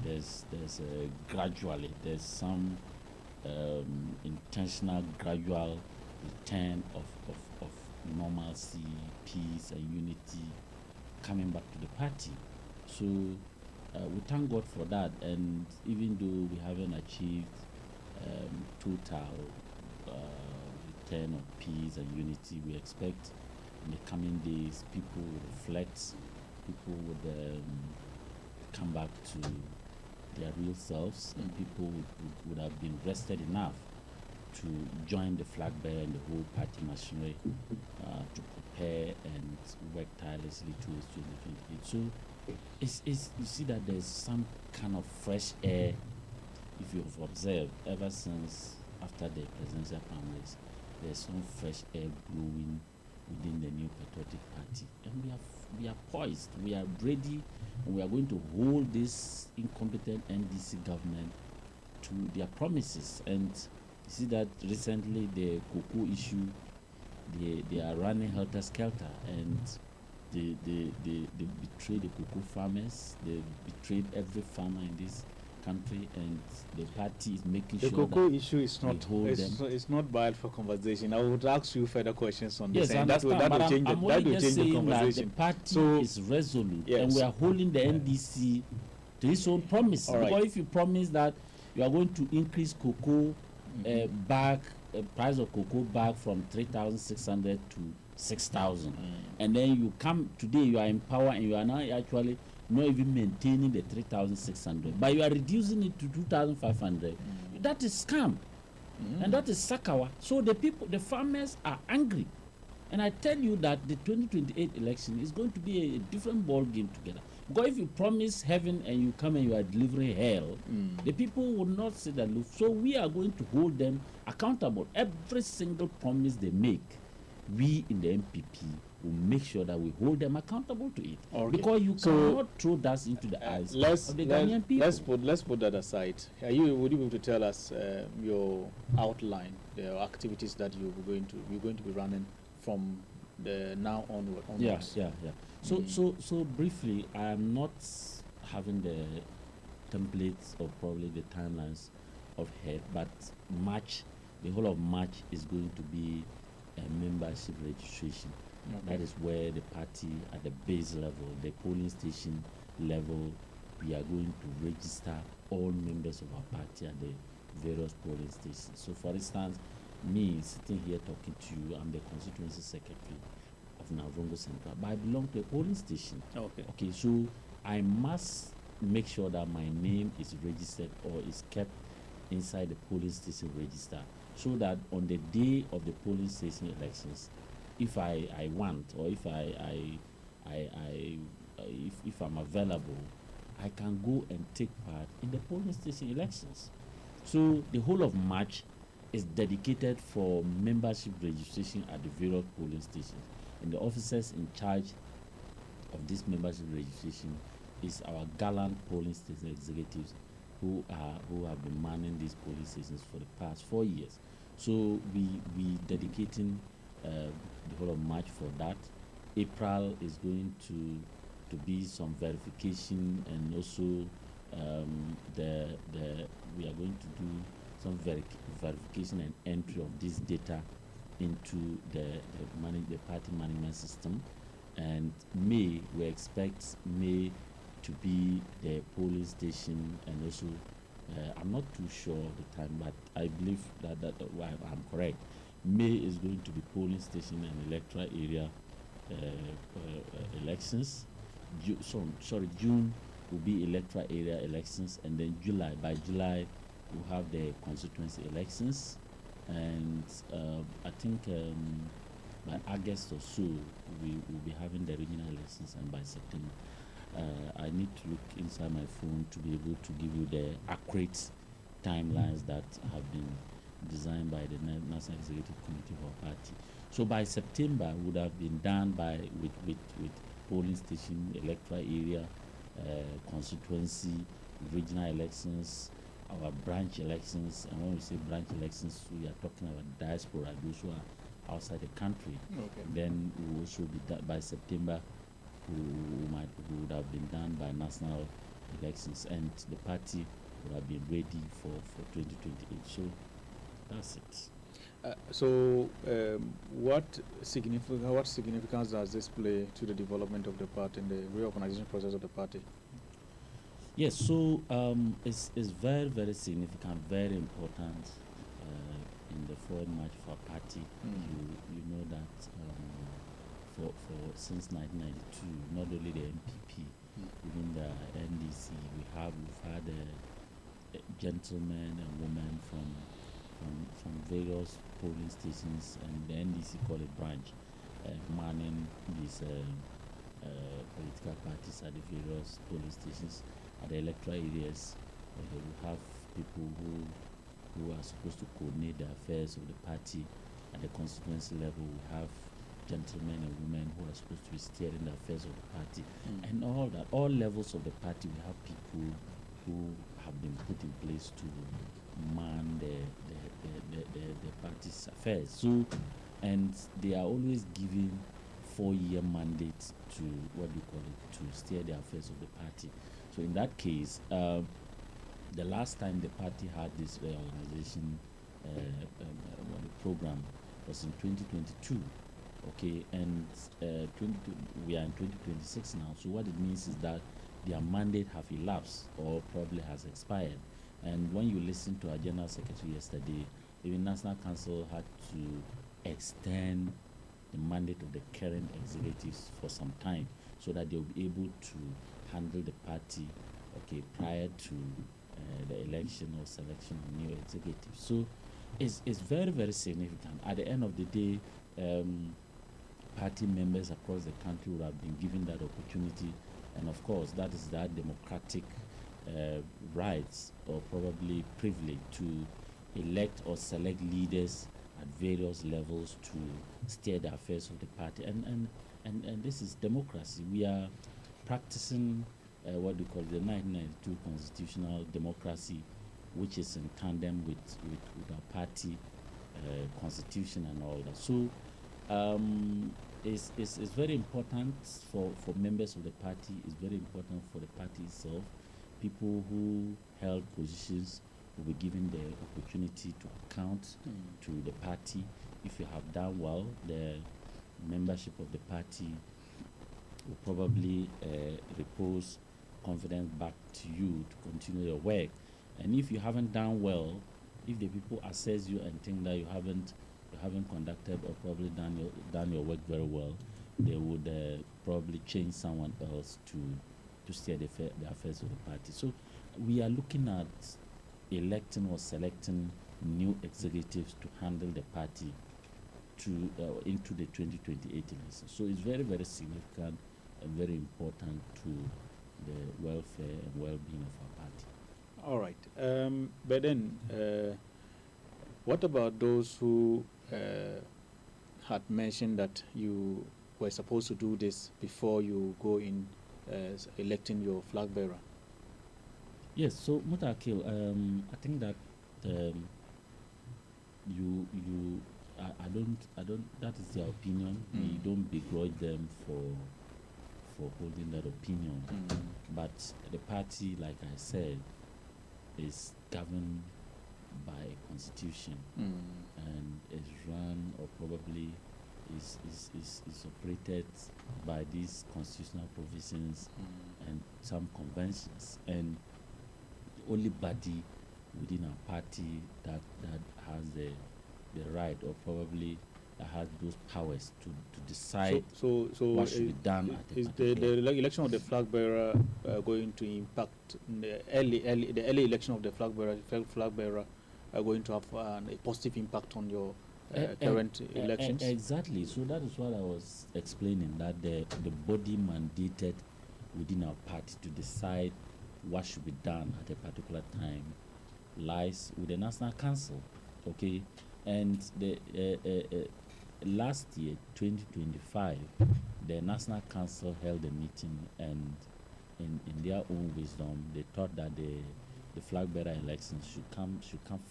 Speaker 2: There's some intentional gradual return of normalcy, peace and unity coming back to the party. So we thank God for that, and even though we haven't achieved total return of peace and unity, we expect in the coming days people will reflect, people would come back to their real selves, and people would have been rested enough to join the flag bearer and the whole party machinery to prepare and work tirelessly towards 2028. So you see that there's some kind of fresh air, if you've observed, ever since after the presidential primaries, there's some fresh air blowing within the new patriotic party, and we are poised, we are ready, and we are going to hold this incompetent NDC government to their promises. And see that recently the cocoa issue, they are running helter skelter, and they betray the cocoa farmers. They betrayed every farmer in this country, and the party is making
Speaker 1: the
Speaker 2: sure
Speaker 1: cocoa
Speaker 2: that
Speaker 1: issue is not
Speaker 2: hold them.
Speaker 1: it's not bad for conversation. I would ask you further questions on
Speaker 2: Yes,
Speaker 1: this,
Speaker 2: I
Speaker 1: and that will
Speaker 2: understand,
Speaker 1: change
Speaker 2: I'm
Speaker 1: that
Speaker 2: only
Speaker 1: will
Speaker 2: just
Speaker 1: change the
Speaker 2: saying that the
Speaker 1: conversation.
Speaker 2: party
Speaker 1: So
Speaker 2: is resolute,
Speaker 1: yes.
Speaker 2: and we are holding the NDC to its own promise.
Speaker 1: All right.
Speaker 2: Because if you promise that you are going to increase cocoa bag, price of cocoa bag from 3,600 to 6,000, and then you come today, you are in power, and you are now actually not even maintaining the 3,600, but you are reducing it to 2,500. That is scam, and that is Sakawa. So the farmers are angry, and I tell you that the 2028 election is going to be a different ball game together. Because if you promise heaven and you come and you are delivering hell, the people will not sit aloof. So we are going to hold them accountable. Every single promise they make, we in the MPP will make sure that we hold them accountable to it.
Speaker 1: Okay.
Speaker 2: Because you cannot throw that into the eyes of the Ghanaian people.
Speaker 1: Let's put that aside. Would you be able to tell us your outline, the activities that you're going to be running from the now onwards?
Speaker 2: Yeah. So briefly, I am not having the templates or probably the timelines of head, but March, the whole of March is going to be a membership registration. Okay. That is where the party at the base level, the polling station level, we are going to register all members of our party at the various polling stations. So for instance, me sitting here talking to you, I'm the constituency secretary of Navrongo Central, but I belong to a polling station. Okay, so I must make sure that my name is registered or is kept inside the polling station register, so that on the day of the polling station elections, if I want, or if if I'm available, I can go and take part in the polling station elections. So the whole of March is dedicated for membership registration at the various polling stations, and the officers in charge of this membership registration is our gallant polling station executives who have been manning these polling stations for the past 4 years. So we dedicating the whole of March for that. April is going to be some verification, and also we are going to do some verification and entry of this data into the party management system. And May, we expect May to be the polling station, and also I'm not too sure of the time, but I believe that I'm correct. May is going to be polling station and electoral area elections. June will be electoral area elections, and then by July we'll have the constituency elections, and I think by August or so we will be having the regional elections, and by September I need to look inside my phone to be able to give you the accurate timelines that have been designed by the National Executive Committee of our party. So by September would have been done with polling station, electoral area, constituency, regional elections, our branch elections. And when we say branch elections, we are talking about diaspora, those who are outside the country. Okay. Then we will also be done by September. Who would have been done by national elections, and the party would have been ready for 2028. So that's it.
Speaker 1: What significance does this play to the development of the party and the reorganization process of the party?
Speaker 2: Yes, so it's very, very significant, very important in the forward march for our party. You know that for since 1992, not only the MPP, even the NDC, we've had gentlemen and women from various polling stations, and the NDC call it branch, manning these political parties at the various polling stations at the electoral areas. We have people who are supposed to coordinate the affairs of the party. At the constituency level, we have gentlemen and women who are supposed to be steering the affairs of the party, and all levels of the party. We have people who have been put in place to man the the party's affairs. So, and they are always given 4-year mandate to to steer the affairs of the party. So in that case, the last time the party had this reorganization program was in 2022. Okay, and we are in 2026 now. So what it means is that their mandate have elapsed or probably has expired. And when you listen to our General Secretary yesterday, even National Council had to extend the mandate of the current executives for some time so that they'll be able to handle the party, okay, prior to the election or selection of new executives. So it's very, very significant. At the end of the day, party members across the country would have been given that opportunity, and of course that is that democratic rights or probably privilege to elect or select leaders at various levels to steer the affairs of the party, and this is democracy. We are practicing what we call the 1992 constitutional democracy, which is in tandem with our party constitution and all that. So it's very important for members of the party. It's very important for the party itself. People who held positions will be given the opportunity to account to the party. If you have done well, the membership of the party will probably repose confidence back to you to continue your work. And if you haven't done well, if the people assess you and think that you haven't conducted or probably done your work very well, they would probably change someone else to steer the affairs of the party. So we are looking at electing or selecting new executives to handle the party into the 2028 election. So it's very, very significant and very important to the welfare and well-being of our party.
Speaker 1: All right. But then, what about those who had mentioned that you were supposed to do this before you go in electing your flag bearer?
Speaker 2: Yes. So Mutakil, I think that I don't. That is their opinion. We don't begrudge them for holding that opinion. But the party, like I said, is governed by a constitution and is run or probably is operated by these constitutional provisions and some conventions, and the only body within our party that has the right or probably that has those powers to decide what should be done at the
Speaker 1: is the election of the flag bearer going to impact the early election of the flag bearer are going to have a positive impact on your current elections?
Speaker 2: Exactly. So that is what I was explaining, that the body mandated within our party to decide what should be done at a particular time lies with the National Council. Okay, and the last year, 2025, the National Council held a meeting, and in their own wisdom, they thought that the flag bearer elections should come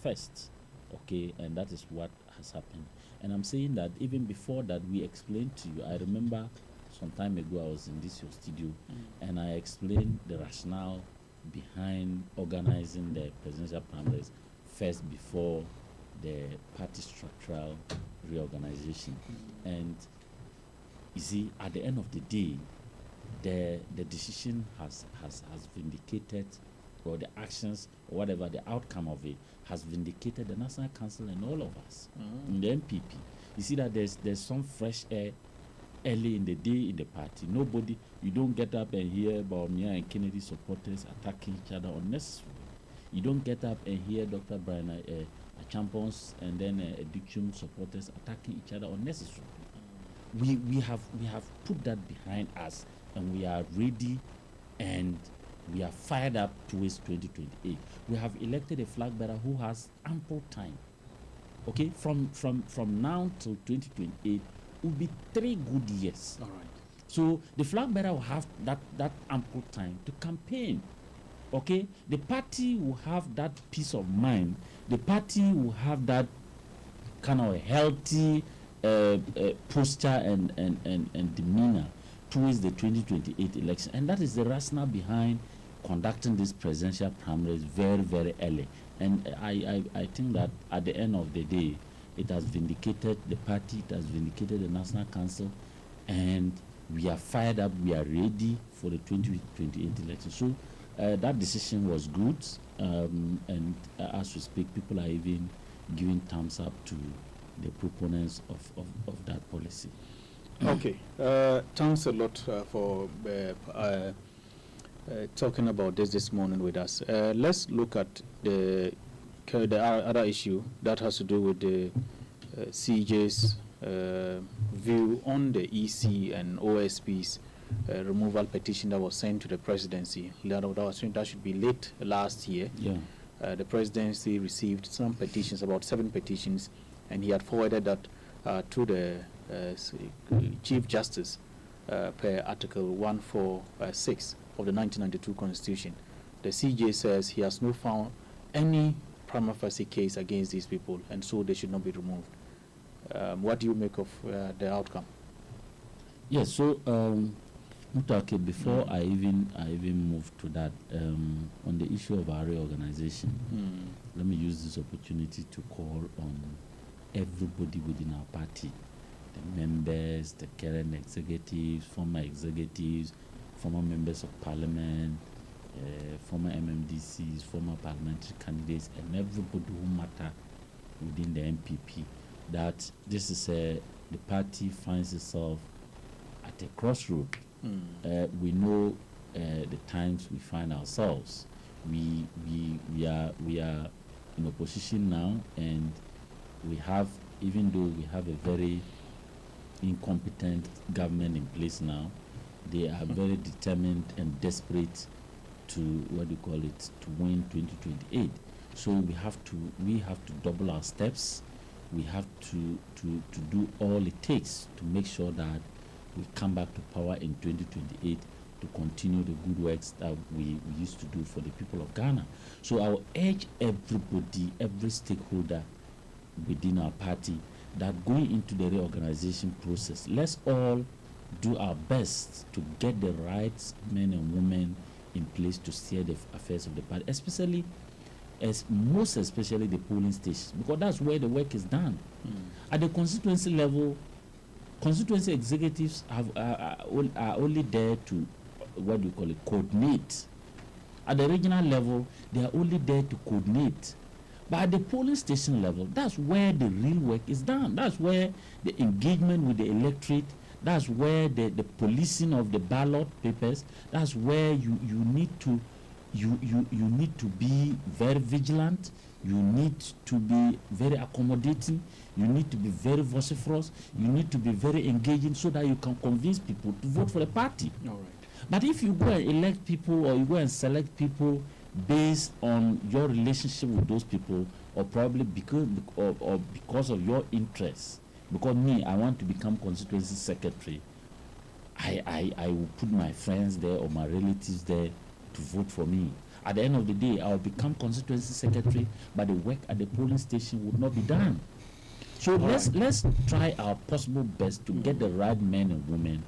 Speaker 2: first. Okay, and that is what has happened. And I'm saying that even before that, we explained to you. I remember some time ago I was in your studio, and I explained the rationale behind organizing the presidential primaries first before the party structural reorganization. And you see, at the end of the day, the decision has vindicated, or the actions or whatever the outcome of it has vindicated the National Council and all of us in the NPP. You see that there's some fresh air early in the day in the party. Nobody, you don't get up and hear about Mia and Kennedy supporters attacking each other unnecessarily. You don't get up and hear Dr. Brian Champons and then Dictum supporters attacking each other unnecessarily. We have put that behind us, and we are ready, and we are fired up towards 2028. We have elected a flag bearer who has ample time. Okay, from now till 2028 will be 3 good years.
Speaker 1: All right.
Speaker 2: So the flag bearer will have that ample time to campaign. Okay, the party will have that peace of mind. The party will have that kind of a healthy posture and demeanor towards the 2028 election. And that is the rationale behind conducting this presidential primaries very, very early. And I think that at the end of the day, it has vindicated the party, it has vindicated the National Council, and we are fired up, we are ready for the 2028 election. So that decision was good, and as we speak, people are even giving thumbs up to the proponents of that policy.
Speaker 1: Okay, thanks a lot for talking about this morning with us. Let's look at the other issue that has to do with the CJ's view on the EC and OSP's removal petition that was sent to the presidency. That should be late last year.
Speaker 2: Yeah.
Speaker 1: The presidency received some petitions, about 7 petitions, and he had forwarded that to the Chief Justice per Article 146 of the 1992 Constitution. The CJ says he has not found any prima facie case against these people, and so they should not be removed. What do you make of the outcome?
Speaker 2: Yes, so Mutake, before I even move to that, on the issue of our reorganization, let me use this opportunity to call on everybody within our party, the members, the current executives, former members of parliament, former MMDCs, former parliamentary candidates, and everybody who matter within the MPP, that this is the party finds itself at a crossroad. We know the times we find ourselves. We are in opposition now, and we have, even though we have a very incompetent government in place now, they are very determined and desperate to to win 2028. So we have to double our steps. We have to do all it takes to make sure that we come back to power in 2028 to continue the good works that we used to do for the people of Ghana. So I will urge everybody, every stakeholder within our party, that going into the reorganization process, let's all do our best to get the right men and women in place to steer the affairs of the party, especially the polling stations, because that's where the work is done. At the constituency level, constituency executives are only there to coordinate. At the regional level, they are only there to coordinate. But at the polling station level, that's where the real work is done. That's where the engagement with the electorate, that's where the policing of the ballot papers, that's where you need to be very vigilant, you need to be very accommodating, you need to be very vociferous, you need to be very engaging so that you can convince people to vote for the party.
Speaker 1: All right.
Speaker 2: But if you go and elect people, or you go and select people based on your relationship with those people, or probably because of your interests, because I want to become constituency secretary, I will put my friends there or my relatives there to vote for me. At the end of the day, I will become constituency secretary, but the work at the polling station would not be done. So let's try our possible best to get the right men and women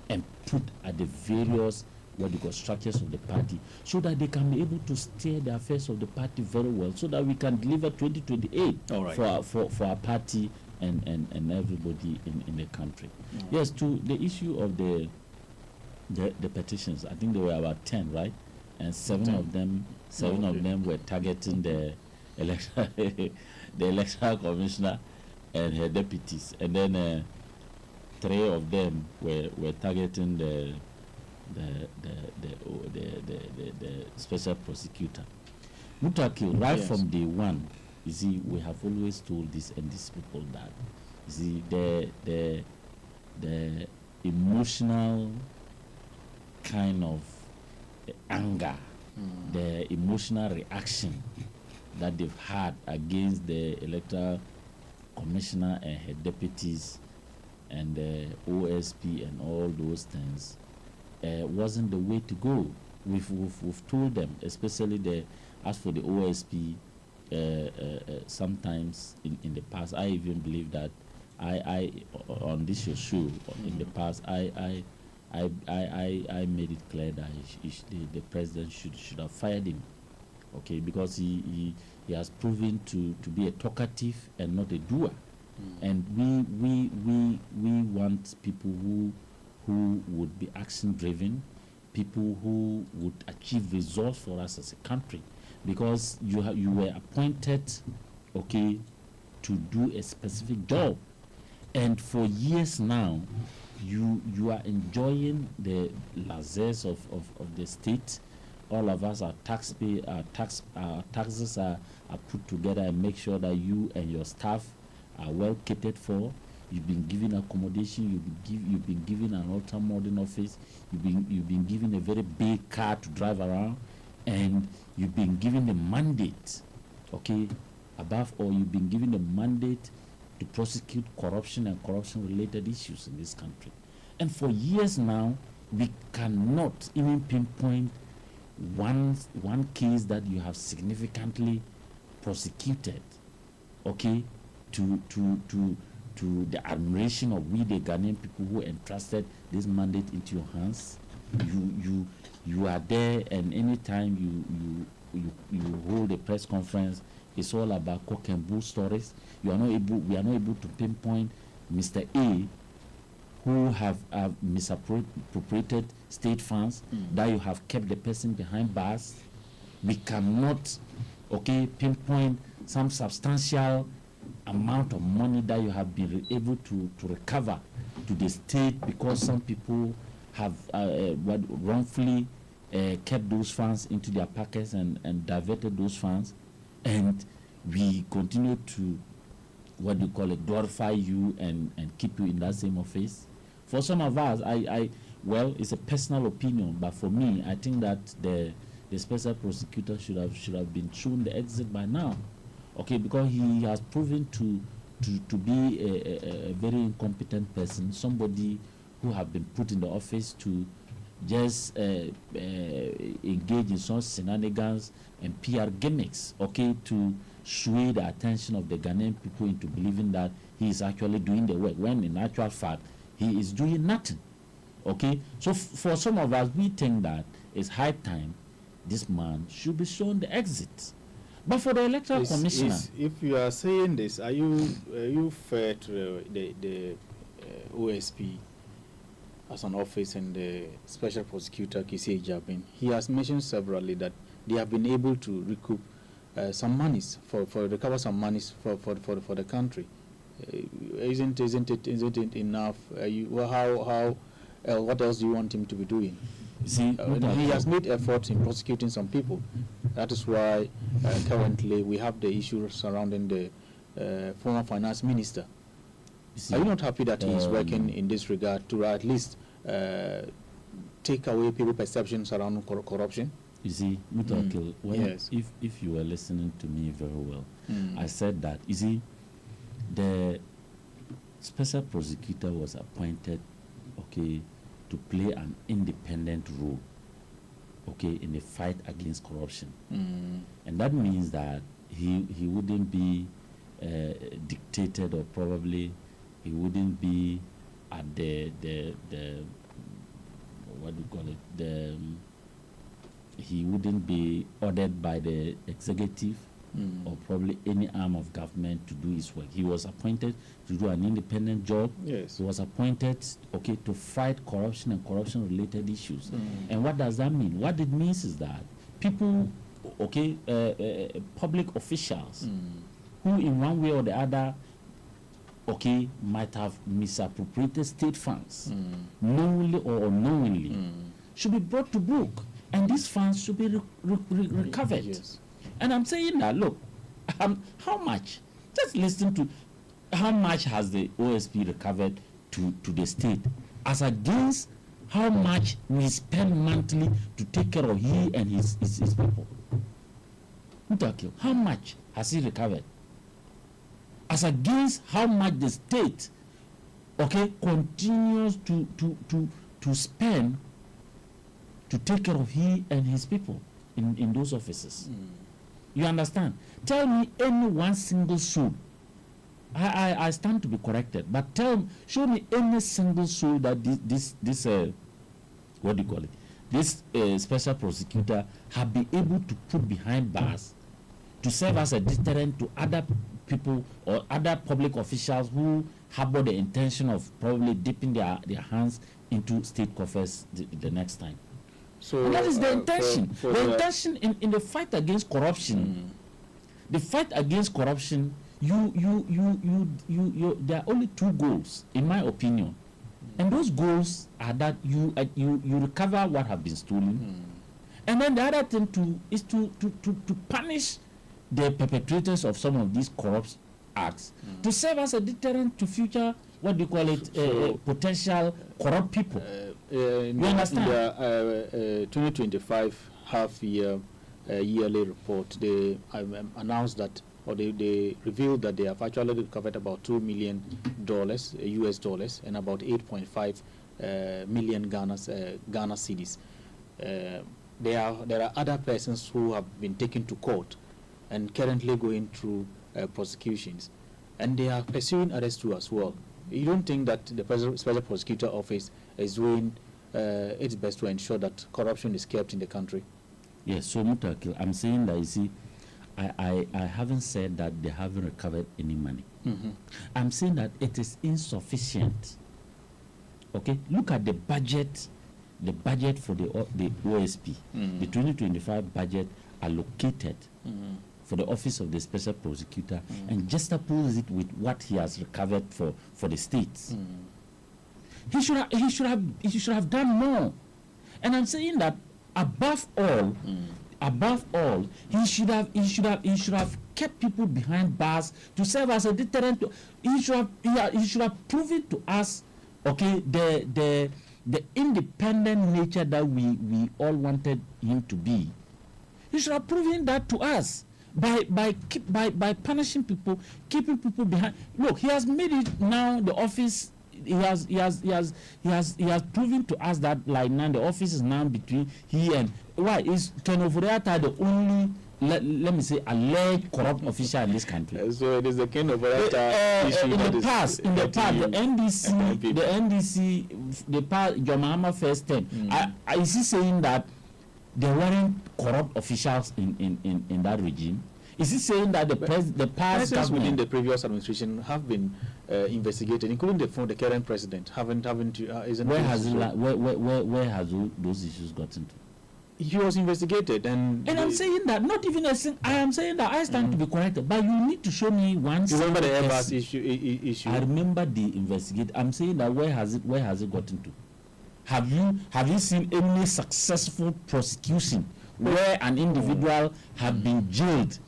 Speaker 2: and put at the various structures of the party, so that they can be able to steer the affairs of the party very well, so that we can deliver 2028 for our party and everybody in the country. Yes, to the issue of the petitions, I think there were about 10, right? And 7 of them were targeting the electoral commissioner and her deputies, and then 3 of them were targeting the special prosecutor. Mutaki, from day one, you see, we have always told this and these people that, you see, the emotional kind of anger, the emotional reaction that they've had against the electoral commissioner and her deputies and the OSP and all those things wasn't the way to go. We've told them, especially as for the OSP, sometimes in the past, I even believe that I on this your show in the past, I made it clear that the president should have fired him, okay, because he has proven to be a talkative and not a doer. And we want people who would be action driven, people who would achieve results for us as a country, because you were appointed, okay, to do a specific job, and for years now you are enjoying the laissez of the state. All of us are taxpayers. Our taxes are put together and make sure that you and your staff are well catered for. You've been given accommodation. You've been given an ultra modern office. You've been given a very big car to drive around, and you've been given a mandate. Okay, above all, you've been given a mandate to prosecute corruption and corruption-related issues in this country. And for years now, we cannot even pinpoint one case that you have significantly prosecuted, okay, to the admiration of we the Ghanaian people who entrusted this mandate into your hands. You are there, and anytime you hold a press conference, it's all about cock and bull stories. We are not able to pinpoint Mr. A who have misappropriated state funds, that you have kept the person behind bars. We cannot, okay, pinpoint some substantial amount of money that you have been able to recover to the state, because some people have wrongfully kept those funds into their pockets and diverted those funds, and we continue to glorify you and keep you in that same office. For some of us, well, it's a personal opinion, but for me, I think that the special prosecutor should have been shown the exit by now, okay, because he has proven to be a very incompetent person, somebody who have been put in the office to just engage in some shenanigans and PR gimmicks, okay, to sway the attention of the Ghanaian people into believing that he is actually doing the work, when in actual fact he is doing nothing. Okay, so for some of us, we think that it's high time this man should be shown the exit. But for the electoral commissioner,
Speaker 1: if you are saying this, are you fair to the OSP as an office and the special prosecutor Kisi Jabin? He has mentioned severally that they have been able to recoup some monies for recover some monies for the country. Isn't it enough? What else do you want him to be doing?
Speaker 2: See,
Speaker 1: he has made efforts in prosecuting some people. That is why currently we have the issue surrounding the former finance minister. Are you not happy that he is working in this regard to at least take away people's perceptions around corruption?
Speaker 2: You see, Mutakil, yes. If you were listening to me very well, I said that, you see, the special prosecutor was appointed, okay, to play an independent role, okay, in the fight against corruption. And that means that he wouldn't be dictated, or probably he wouldn't be at the what do you call it, he wouldn't be ordered by the executive or probably any arm of government to do his work. He was appointed to do an independent job.
Speaker 1: Yes.
Speaker 2: He was appointed, okay, to fight corruption and corruption-related issues. And what does that mean? What it means is that people, okay, public officials who in one way or the other, okay, might have misappropriated state funds, knowingly or unknowingly, should be brought to book, and these funds should be recovered.
Speaker 1: Yes.
Speaker 2: And I'm saying that, look, how much? Just listen to how much has the OSP recovered to the state, as against how much we spend monthly to take care of he and his people. How much has he recovered? As against how much the state, okay, continues to spend to take care of he and his people in those offices. You understand? Tell me any one single soul. I stand to be corrected, but show me any single soul that this what do you call it? This special prosecutor have been able to put behind bars to serve as a deterrent to other people or other public officials who harbor the intention of probably dipping their hands into state coffers the next time. So and that is the intention. The intention in the fight against corruption. The fight against corruption. There are only two goals, in my opinion, and those goals are that you recover what have been stolen, and then the other thing is to punish the perpetrators of some of these corrupt acts, to serve as a deterrent to future potential corrupt people. You understand?
Speaker 1: In the 2025 half-year yearly report, they announced that, or they revealed that they have actually recovered about $2 million US dollars and about 8.5 million Ghana cedis. There are other persons who have been taken to court and currently going through prosecutions, and they are pursuing others too as well. You don't think that the Special Prosecutor Office is doing its best to ensure that corruption is kept in the country?
Speaker 2: Yes, so Mutakil, I'm saying that, you see, I haven't said that they haven't recovered any money. I'm saying that it is insufficient. Okay, look at the budget for the OSP, the 2025 budget allocated for the Office of the Special Prosecutor, and juxtapose it with what he has recovered for the states. He should have done more. And I'm saying that above all, he should have kept people behind bars to serve as a deterrent. He should have proven to us, okay, the independent nature that we all wanted him to be. He should have proven that to us by punishing people, keeping people behind. Look, he has made it now the office. He has proven to us that like now the office is now between he and why is Ken Oforiatta the only let me say alleged corrupt official in this country.
Speaker 1: So it is the Ken Oforiatta issue.
Speaker 2: In the past, the NDC, John Mahama first term. Is he saying that there weren't corrupt officials in that regime? Is he saying that the past
Speaker 1: government within the previous administration have been investigated, including the current president?
Speaker 2: Where has those issues gotten to?
Speaker 1: He was investigated, and
Speaker 2: I'm saying that not even a thing. I am saying that I stand to be corrected, but you need to show me one.
Speaker 1: You remember the Airbus issue?
Speaker 2: I remember the investigate. I'm saying that where has it gotten to? Have you seen any successful prosecution where an individual have been jailed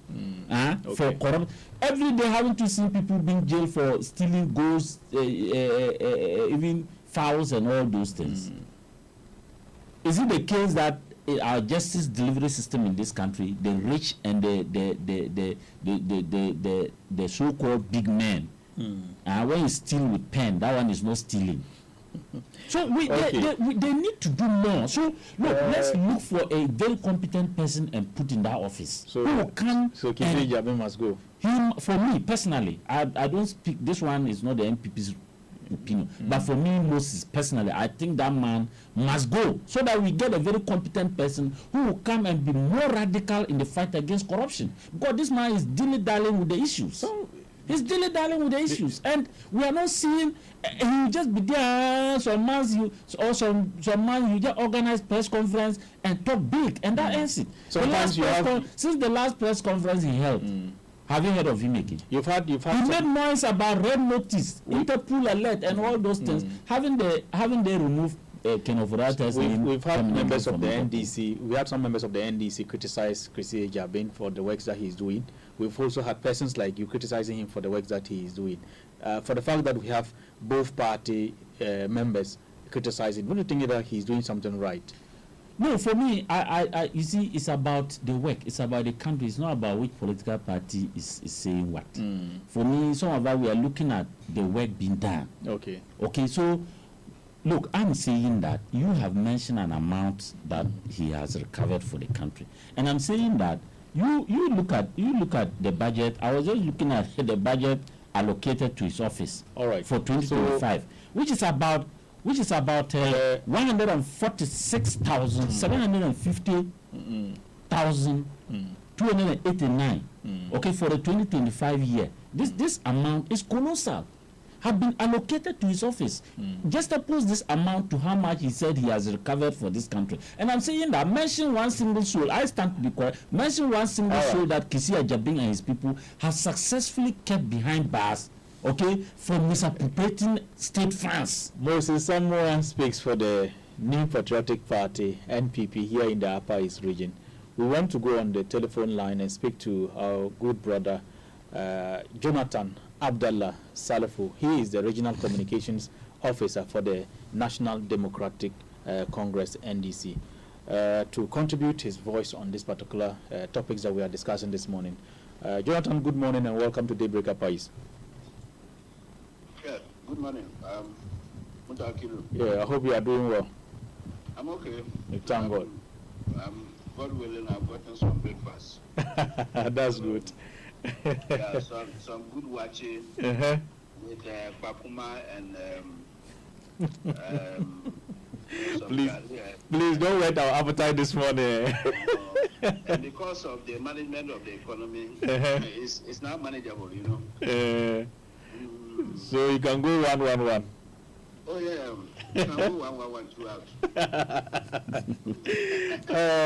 Speaker 2: for corruption? Every day, haven't you seen people being jailed for stealing goats, even fowls and all those things? Is it the case that our justice delivery system in this country, the rich and the so-called big men, when you steal with pen, that one is not stealing. So they need to do more. So look, let's look for a very competent person and put in that office.
Speaker 1: So Kisiri Jabe must go.
Speaker 2: For me personally, I don't speak. This one is not the MPP's opinion, but for me, Moses personally, I think that man must go so that we get a very competent person who will come and be more radical in the fight against corruption. Because this man is dilly-dallying with the issues. He's dilly-dallying with the issues, and we are not seeing. He will just be there. Some months you just organize press conference and talk big, and that ends it. Since the last press conference he held, have you heard of him again?
Speaker 1: You've had.
Speaker 2: He made noise about red notice, Interpol alert, and all those things. Haven't they removed Ken Oforiatta's name?
Speaker 1: We've had members of the NDC. We had some members of the NDC criticize Kisiri Jabe for the works that he's doing. We've also had persons like you criticizing him for the work that he is doing. For the fact that we have both party members criticizing, don't you think that he's doing something right?
Speaker 2: No, for me, I you see, it's about the work. It's about the country. It's not about which political party is saying what. For me, some of us, we are looking at the work being done.
Speaker 1: Okay,
Speaker 2: so look, I'm saying that you have mentioned an amount that he has recovered for the country. And I'm saying that You look at the budget. I was just looking at the budget allocated to his office.
Speaker 1: All right.
Speaker 2: For 2025, which is about 146,750,289. Okay, for the 2025 year. This amount is colossal. Have been allocated to his office. Just oppose this amount to how much he said he has recovered for this country. And I'm saying that mention one single soul. I stand to be correct. Mention one single soul that Kisi Ajabing and his people have successfully kept behind bars, okay, for misappropriating state funds.
Speaker 1: Moses Samuel speaks for the New Patriotic Party, NPP, here in the Upper East region. We want to go on the telephone line and speak to our good brother, Jonathan Abdallah Salafu. He is the Regional Communications Officer for the National Democratic Congress, NDC, to contribute his voice on this particular topics that we are discussing this morning. Jonathan, good morning and welcome to Daybreak Apais.
Speaker 7: Yeah, good morning.
Speaker 1: Yeah, I hope you are doing well.
Speaker 7: I'm okay.
Speaker 1: Thank God.
Speaker 7: God willing, I've gotten some breakfast.
Speaker 1: That's good.
Speaker 7: Yeah, some good watching with Papuma and
Speaker 1: please don't whet our appetite this morning.
Speaker 7: And because of the management of the economy, it's not manageable, you know.
Speaker 1: So you can go 1-1-1.
Speaker 7: Oh yeah, you can go 1-1-1 throughout.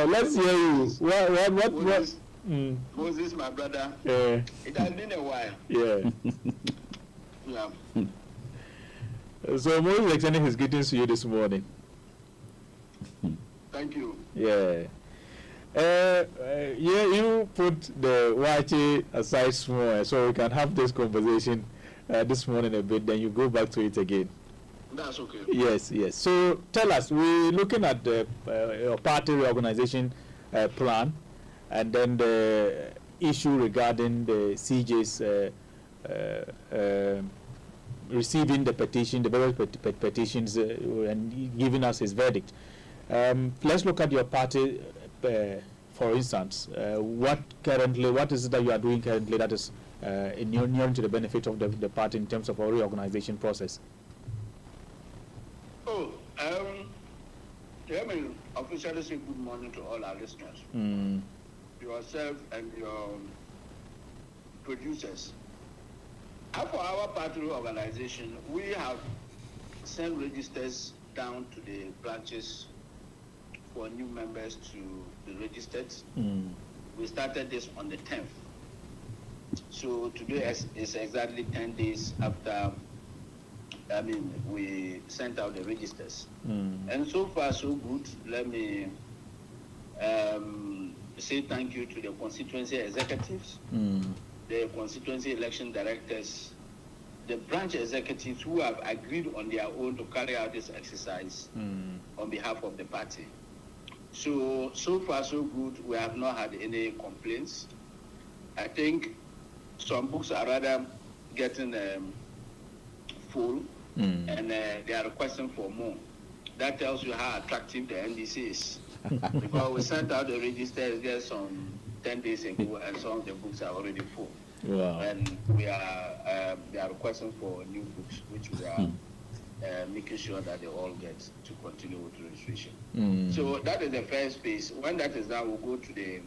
Speaker 1: Let's hear you. What?
Speaker 7: Moses, my brother. It has been a while.
Speaker 1: Yeah.
Speaker 7: Yeah.
Speaker 1: So Moses extending his greetings to you this morning.
Speaker 7: Thank you.
Speaker 1: Yeah. Yeah, you put the Wachi aside small so we can have this conversation this morning a bit, then you go back to it again.
Speaker 7: That's okay.
Speaker 1: Yes. So tell us, we're looking at the your party reorganization plan, and then the issue regarding the CJ's receiving the petition, the various petitions, and giving us his verdict. Let's look at your party, for instance. What is it that you are doing currently that is nearing to the benefit of the party in terms of our reorganization process?
Speaker 7: Let me officially say good morning to all our listeners. Yourself and your producers. For our party organization, we have sent registers down to the branches for new members to be registered. We started this on the 10th. So today is exactly 10 days after we sent out the registers. And so far so good. Let me say thank you to the constituency executives, the constituency election directors, the branch executives who have agreed on their own to carry out this exercise on behalf of the party. So far so good. We have not had any complaints. I think some books are rather getting full, and they are requesting for more. That tells you how attractive the NDC is. Because we sent out the registers just some 10 days ago, and some of the books are already full.
Speaker 1: Wow.
Speaker 7: And they are requesting for new books, which we are making sure that they all get to continue with registration. So that is the first phase. When that is done, we'll go to the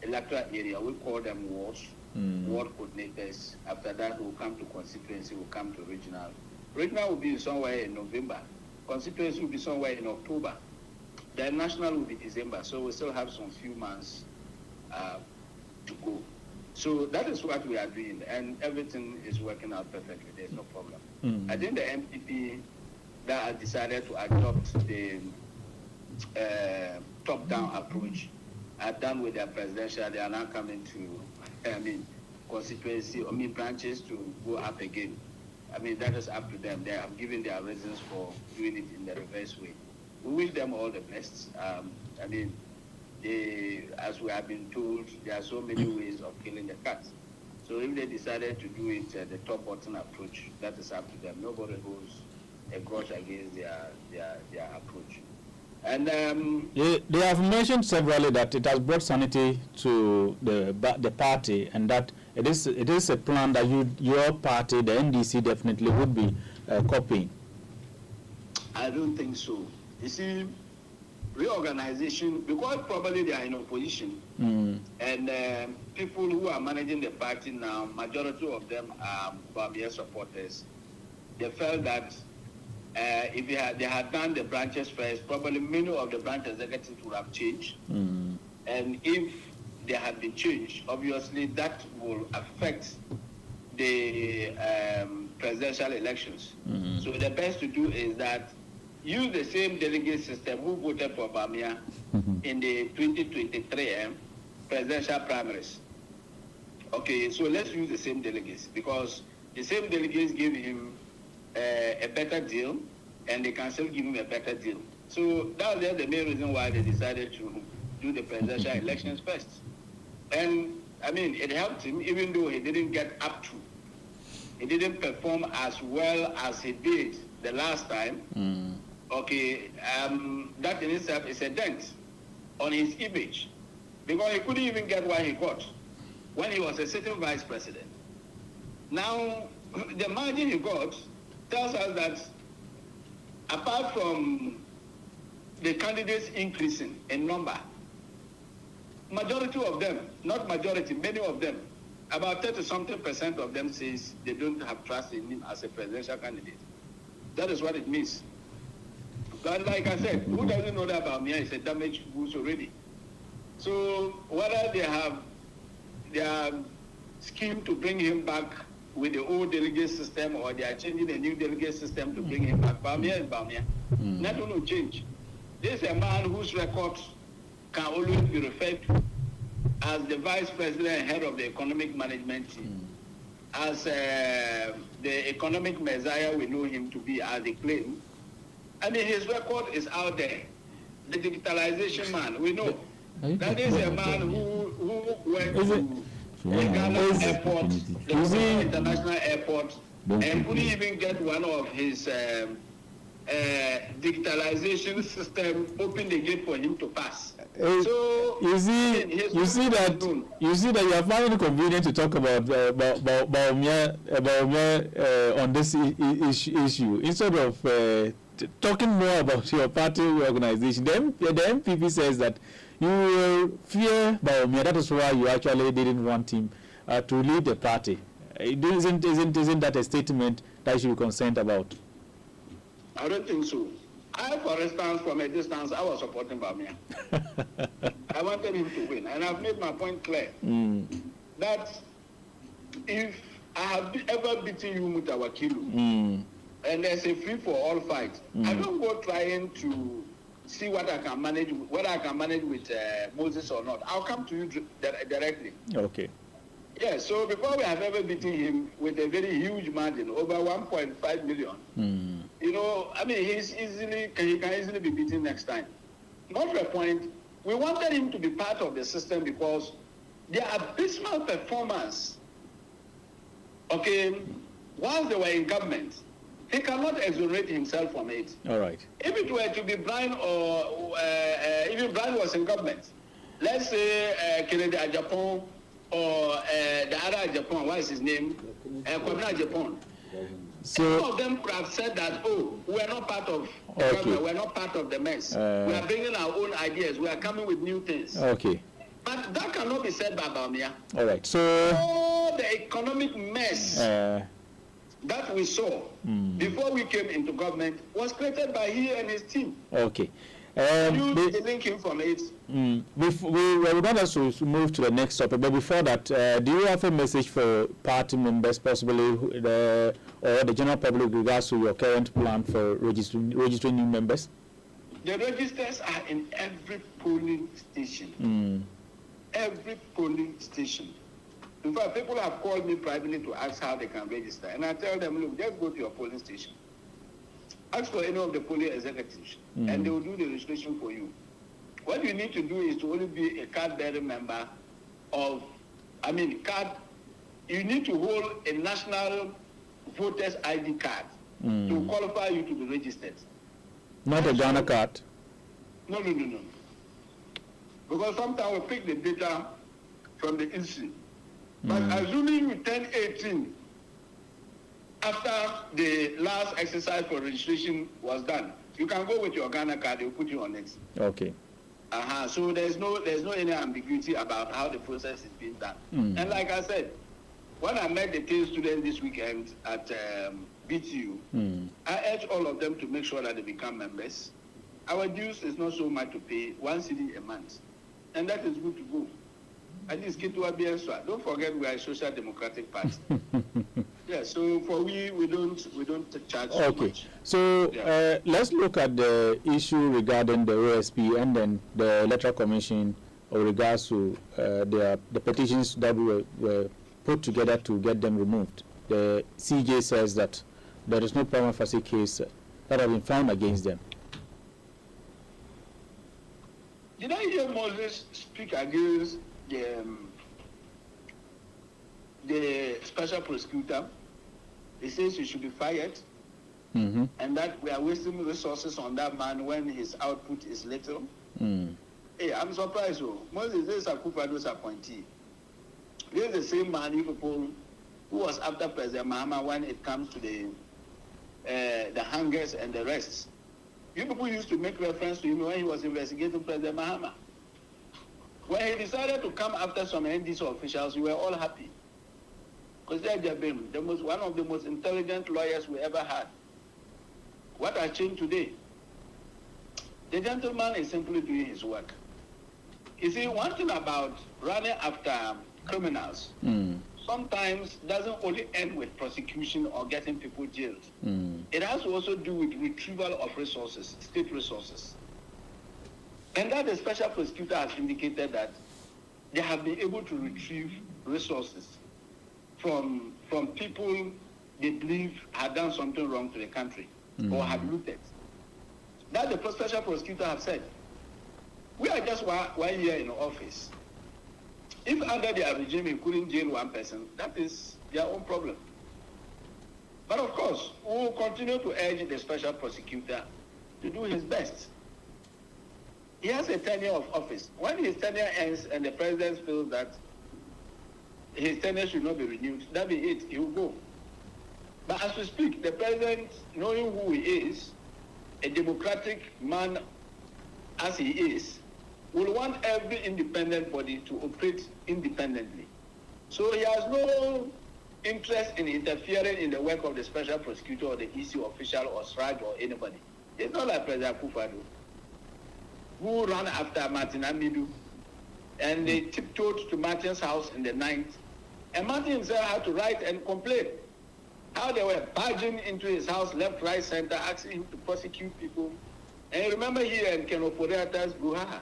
Speaker 7: electoral area. We call them wards, ward coordinators. After that, we'll come to constituency, we'll come to regional. Regional will be somewhere in November. Constituency will be somewhere in October. The national will be December. So we still have some few months to go. So that is what we are doing, and everything is working out perfectly. There's no problem. I think the MPP that has decided to adopt the top-down approach are done with their presidential. They are now coming to, constituency, branches to go up again. That is up to them. They have given their reasons for doing it in the reverse way. We wish them all the best. As we have been told, there are so many ways of killing the cat. So if they decided to do it the top-button approach, that is up to them. Nobody holds a grudge against their approach. And
Speaker 1: they have mentioned severally that it has brought sanity to the party, and that it is a plan that your party, the NDC, definitely would be copying.
Speaker 7: I don't think so. You see, reorganization, because probably they are in opposition, and people who are managing the party now, majority of them are Bamia supporters. They felt that if they had done the branches first, probably many of the branch executives would have changed. And if they had been changed, obviously that will affect the presidential elections. So the best to do is that use the same delegate system who voted for Bamia in the 2023 presidential primaries. Okay, so let's use the same delegates, because the same delegates gave him a better deal, and they can still give him a better deal. So that was the main reason why they decided to do the presidential elections first. And I mean, it helped him, even though he didn't get up to. He didn't perform as well as he did the last time. Okay, that in itself is a dent on his image, because he couldn't even get what he got when he was a sitting vice president. Now, the margin he got tells us that apart from the candidates increasing in number, majority of them, not majority, many of them, about 30-something% of them says they don't have trust in him as a presidential candidate. That is what it means. But like I said, who doesn't know that about me is a damaged goose already. So whether they have their scheme to bring him back with the old delegate system, or they are changing a new delegate system to bring him back, Bamia is Bamia. Nothing will change. This is a man whose records can always be referred to as the vice president and head of the economic management team, as the economic messiah we know him to be, as they claim. I mean, his record is out there. The digitalization man, we know. That is a man who went to the Ghana airport, the international airport, and couldn't even get one of his digitalization system open the gate for him to pass. So
Speaker 1: you see that you are finding it convenient to talk about Baumia on this issue instead of talking more about your party organization. The MPP says that you fear Baumia. That is why you actually didn't want him to lead the party. Isn't that a statement that you should be concerned about?
Speaker 7: I don't think so. For instance, from a distance, I was supporting Bamia. I wanted him to win, and I've made my point clear that if I have ever beaten you, Mutawakilu, and there's a free-for-all fight, I don't go trying to see what I can manage, whether I can manage with Moses or not. I'll come to you directly.
Speaker 1: Okay.
Speaker 7: Yeah, so before we have ever beaten him with a very huge margin, over 1.5 million, you know, I mean, he can easily be beaten next time. Not for a point, we wanted him to be part of the system because their abysmal performance, okay, once they were in government, he cannot exonerate himself from it.
Speaker 1: All right.
Speaker 7: If it were to be Brian, or if Brian was in government, let's say Kennedy Japan, or the other Japan, what is his name? Kwabena Japan.
Speaker 1: So
Speaker 7: some of them could have said that, oh, we are not part of the government, we are not part of the mess. We are bringing our own ideas, we are coming with new things.
Speaker 1: Okay.
Speaker 7: But that cannot be said by Baumia.
Speaker 1: All right. So
Speaker 7: all the economic mess that we saw before we came into government was created by he and his team.
Speaker 1: Okay.
Speaker 7: You link him from it.
Speaker 1: We're going to move to the next topic, but before that, do you have a message for party members, possibly, or the general public, with regards to your current plan for registering new members?
Speaker 7: The registers are in every polling station. Every polling station. In fact, people have called me privately to ask how they can register, and I tell them, look, just go to your polling station. Ask for any of the polling executives, and they will do the registration for you. What you need to do is to only be a card-bearing member of, you need to hold a national voters ID card to qualify you to be registered.
Speaker 1: Not a Ghana card?
Speaker 7: No. Because sometimes we pick the data from the EC. But assuming you turn 18 after the last exercise for registration was done, you can go with your Ghana card, they'll put you on it.
Speaker 1: Okay.
Speaker 7: So there's no any ambiguity about how the process is being done. And like I said, when I met the 10 students this weekend at BTU, I urge all of them to make sure that they become members. Our dues is not so much to pay, 1 cedi a month. And that is good to go. At least don't forget we are a social democratic party. Yeah, so for we don't charge so much.
Speaker 1: So let's look at the issue regarding the OSP and then the electoral commission with regards to the petitions that were put together to get them removed. The CJ says that there is no prima facie case that has been found against them.
Speaker 7: Did I hear Moses speak against the special prosecutor? He says he should be fired, and that we are wasting resources on that man when his output is little. Hey, I'm surprised. Moses is a Kufado's appointee. This is the same man people who was after President Mahama when it comes to the hangers and the rest. You people used to make reference to him when he was investigating President Mahama. When he decided to come after some NDC officials, we were all happy. Because they're one of the most intelligent lawyers we ever had. What has changed today? The gentleman is simply doing his work. You see, one thing about running after criminals sometimes doesn't only end with prosecution or getting people jailed. It has to also do with retrieval of resources, state resources. And that the special prosecutor has indicated that they have been able to retrieve resources from people they believe had done something wrong to the country or had looted. That the special prosecutor have said. We are just one year in office. If under their regime he couldn't jail one person, that is their own problem. But of course, we will continue to urge the special prosecutor to do his best. He has a tenure of office. When his tenure ends and the president feels that his tenure should not be renewed, that be it, he will go. But as we speak, the president, knowing who he is, a democratic man as he is, will want every independent body to operate independently. So he has no interest in interfering in the work of the special prosecutor or the EC official or SRAG or anybody. It's not like President Akufo-Addo, who ran after Martin Amidu, and they tiptoed to Martin's house in the night, and Martin himself had to write and complain how they were barging into his house, left, right, center, asking him to prosecute people. And you remember here in Ken Ofori-Atta's Buhaha,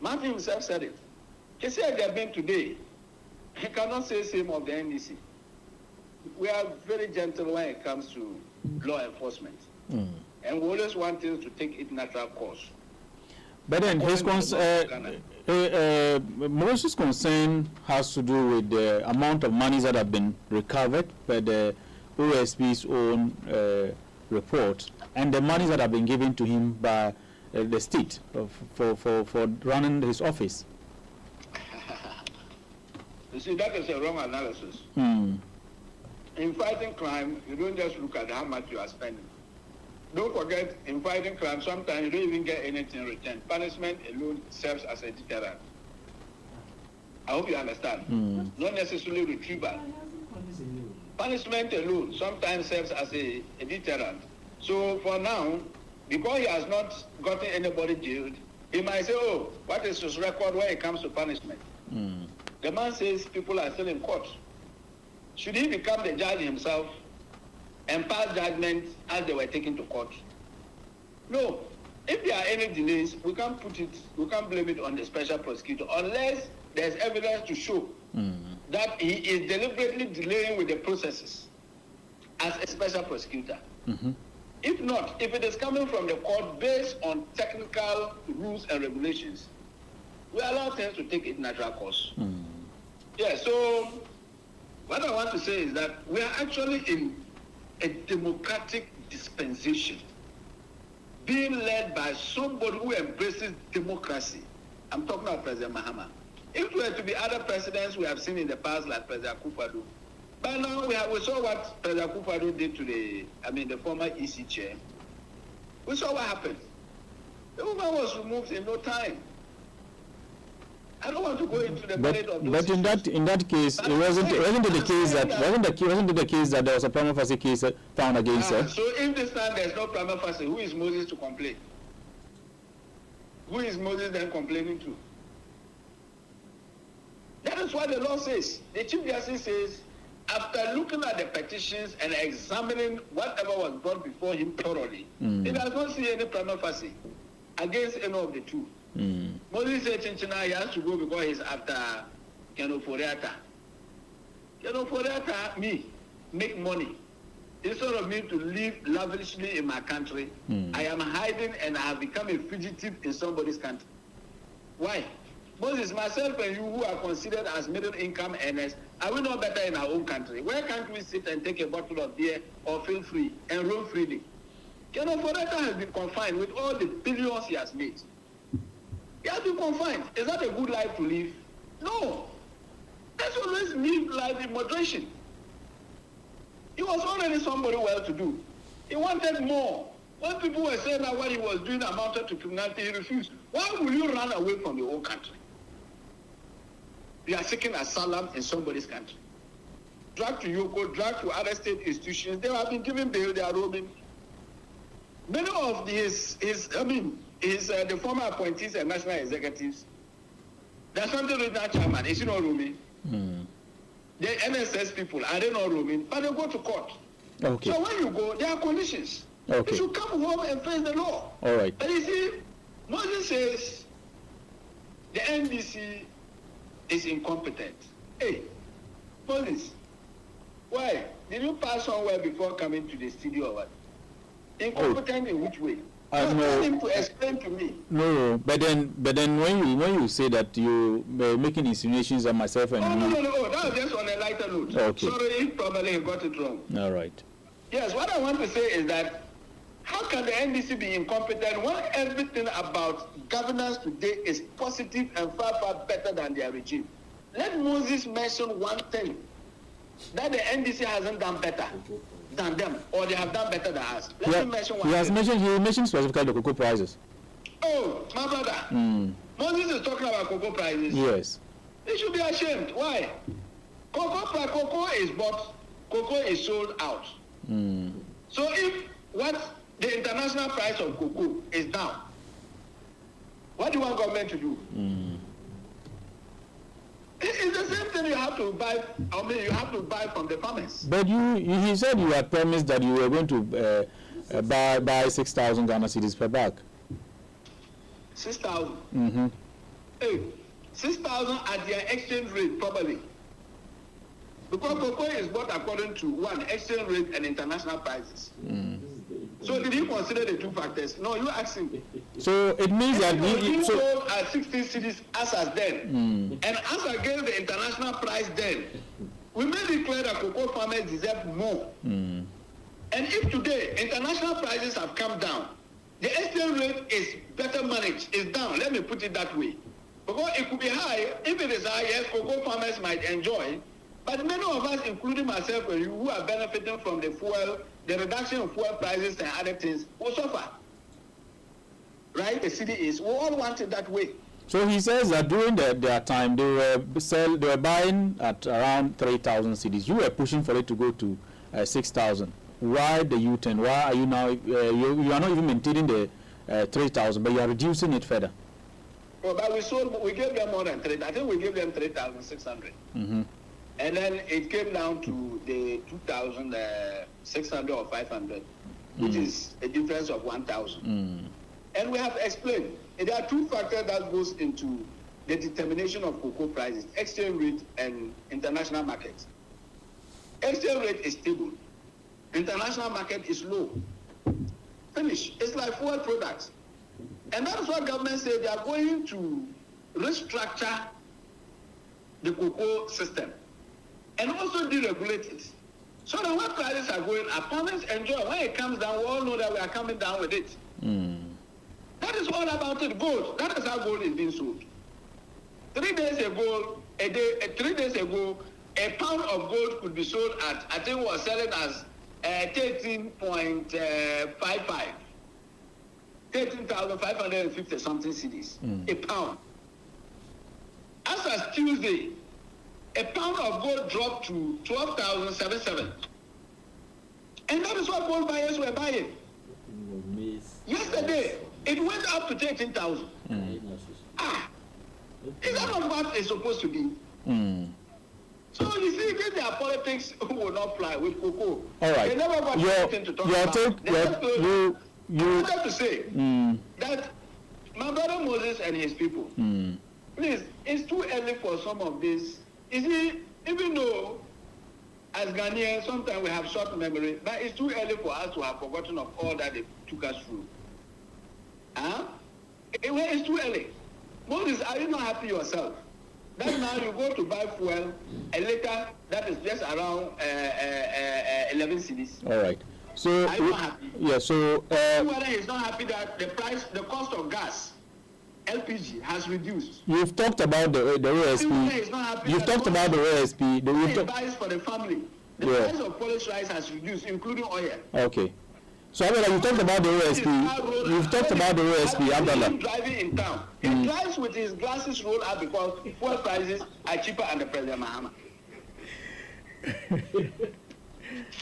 Speaker 7: Martin himself said it. He said they have been today. He cannot say the same of the NDC. We are very gentle when it comes to law enforcement. And we always want things to take its natural course.
Speaker 1: But then his Moses' concern has to do with the amount of monies that have been recovered by the OSP's own report and the monies that have been given to him by the state for running his office.
Speaker 7: You see, that is a wrong analysis. In fighting crime, you don't just look at how much you are spending. Don't forget, in fighting crime, sometimes you don't even get anything in return. Punishment alone serves as a deterrent. I hope you understand. Not necessarily retrieval. Punishment alone sometimes serves as a deterrent. So for now, because he has not gotten anybody jailed, he might say, oh, what is his record when it comes to punishment? The man says people are still in court. Should he become the judge himself and pass judgment as they were taken to court? No. If there are any delays, we can't blame it on the special prosecutor unless there's evidence to show that he is deliberately delaying with the processes as a special prosecutor. If not, if it is coming from the court based on technical rules and regulations, we allow things to take its natural course. Yeah, so what I want to say is that we are actually in a democratic dispensation. being led by somebody who embraces democracy. I'm talking about President Mahama. If we were to be other presidents we have seen in the past, like President Akufo-Addo, by now we saw what President Akufo-Addo did to the former EC chair. We saw what happened. The woman was removed in no time. I don't want to go into the merit of those
Speaker 1: But in that case, wasn't it the case that there was a prima facie case found against her?
Speaker 7: So if this time there's no prima facie, who is Moses to complain? Who is Moses then complaining to? That is what the law says. The Chief Justice says, after looking at the petitions and examining whatever was brought before him thoroughly, he does not see any prima facie against any of the two. Moses said Chinchina, he has to go because he's after Kenoforiata. Kenoforiata, me, make money. Instead of me to live lavishly in my country, I am hiding and I have become a fugitive in somebody's country. Why? Moses, myself and you who are considered as middle income earners, are we not better in our own country? Where can't we sit and take a bottle of beer or feel free and roam freely? Kenoforiata has been confined with all the billions he has made. He has been confined. Is that a good life to live? No. Let's always live life in moderation. He was already somebody well-to-do. He wanted more. When people were saying that what he was doing amounted to criminality, he refused. Why will you run away from your own country? You are seeking asylum in somebody's country. Dragged to Yoko, dragged to other state institutions. They have been given bail, they are roaming. Many of the former appointees and national executives, there's something regional chairman, is he not roaming? The NSS people, are they not roaming? But they go to court.
Speaker 1: Okay.
Speaker 7: So when you go, there are conditions.
Speaker 1: Okay.
Speaker 7: You should come home and face the law.
Speaker 1: All right.
Speaker 7: But you see, Moses says the NDC is incompetent. Hey, Moses, why? Did you pass somewhere before coming to the studio or what? Incompetent in which way? Tell him to explain to me.
Speaker 1: No, but then when you say that you making insinuations on myself and
Speaker 7: no, that was just on a lighter note.
Speaker 1: Okay.
Speaker 7: Sorry if probably I got it wrong.
Speaker 1: All right.
Speaker 7: Yes, what I want to say is that how can the NDC be incompetent when everything about governance today is positive and far, far better than their regime? Let Moses mention one thing that the NDC hasn't done better than them, or they have done better than us. Let me mention one thing.
Speaker 1: He mentioned specifically the cocoa prices.
Speaker 7: Oh, my brother. Moses is talking about cocoa prices.
Speaker 1: Yes.
Speaker 7: They should be ashamed. Why? Cocoa is bought, cocoa is sold out. So if what the international price of cocoa is down, what do you want government to do? It's the same thing you have to buy. You have to buy from the farmers.
Speaker 1: But he said you had promised that you were going to buy 6,000 Ghana cedis per bag.
Speaker 7: 6,000. Hey, 6,000 at their exchange rate probably. Because cocoa is bought according to one exchange rate and international prices. So did you consider the two factors? No, you asked him.
Speaker 1: So it means that
Speaker 7: you sold at 16 cities as then, and as against the international price then, we may declare that cocoa farmers deserve more. And if today international prices have come down, the exchange rate is better managed, is down. Let me put it that way, because it could be high. If it is high, yes, cocoa farmers might enjoy. But many of us, including myself and you, who are benefiting from the reduction of fuel prices and other things, will suffer. Right? The city is. We all want it that way.
Speaker 1: So he says that during their time, they were buying at around 3,000 cedis. You were pushing for it to go to 6,000. Why the U-turn? Why are you now? You are not even maintaining the 3,000, but you are reducing it further.
Speaker 7: Well, but we gave them more than 3,000. I think we gave them 3,600. And then it came down to the 2,600 or 500, which is a difference of 1,000. And we have explained there are two factors that goes into the determination of cocoa prices: exchange rate and international market. Exchange rate is stable. International market is low. Finish. It's like fuel products. And that's what government said they are going to restructure the cocoa system and also deregulate it. So that when prices are going up, farmers enjoy. When it comes down, we all know that we are coming down with it. That is all about it. Gold. That is how gold is being sold. 3 days ago, 3 days ago, a pound of gold could be sold at, I think, was selling as 13.55. 13,550 something cedis. A pound. As of Tuesday, a pound of gold dropped to 12,077. And that is what gold buyers were buying. Yesterday, it went up to 13,000. Is that not what it's supposed to be? So you see, these are politics who will not fly with cocoa.
Speaker 1: All right.
Speaker 7: They never got anything to talk about. I wanted to say that my brother Moses and his people, please, it's too early for some of this. You see, even though as Ghanaians, sometimes we have short memory, but it's too early for us to have forgotten of all that they took us through. It's too early. Moses, are you not happy yourself? That now you go to buy fuel, a liter that is just around 11 cedis.
Speaker 1: All right. So
Speaker 7: are you not happy?
Speaker 1: Yeah. So
Speaker 7: whether he's not happy that the cost of gas, LPG, has reduced.
Speaker 1: You've talked about the OSP. You've talked about the OSP.
Speaker 7: The price for the family. The price of Polish rice has reduced, including oil.
Speaker 1: Okay. So Abdallah, you talked about the OSP. You've talked about the OSP, Abdallah.
Speaker 7: Driving in town. He drives with his glasses rolled up because fuel prices are cheaper under President Mahama.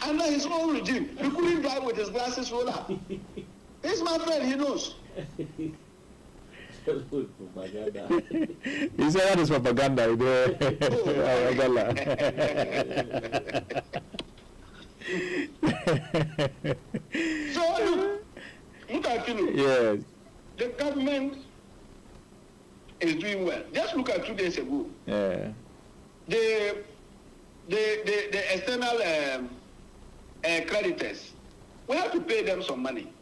Speaker 7: Under his own regime, he couldn't drive with his glasses rolled up. He's my friend, he knows.
Speaker 2: Propaganda.
Speaker 1: He said that is propaganda. Abdallah.
Speaker 7: So look at you.
Speaker 1: Yes.
Speaker 7: The government is doing well. Just look at 2 days ago.
Speaker 1: Yeah.
Speaker 7: The external creditors, we have to pay them some money.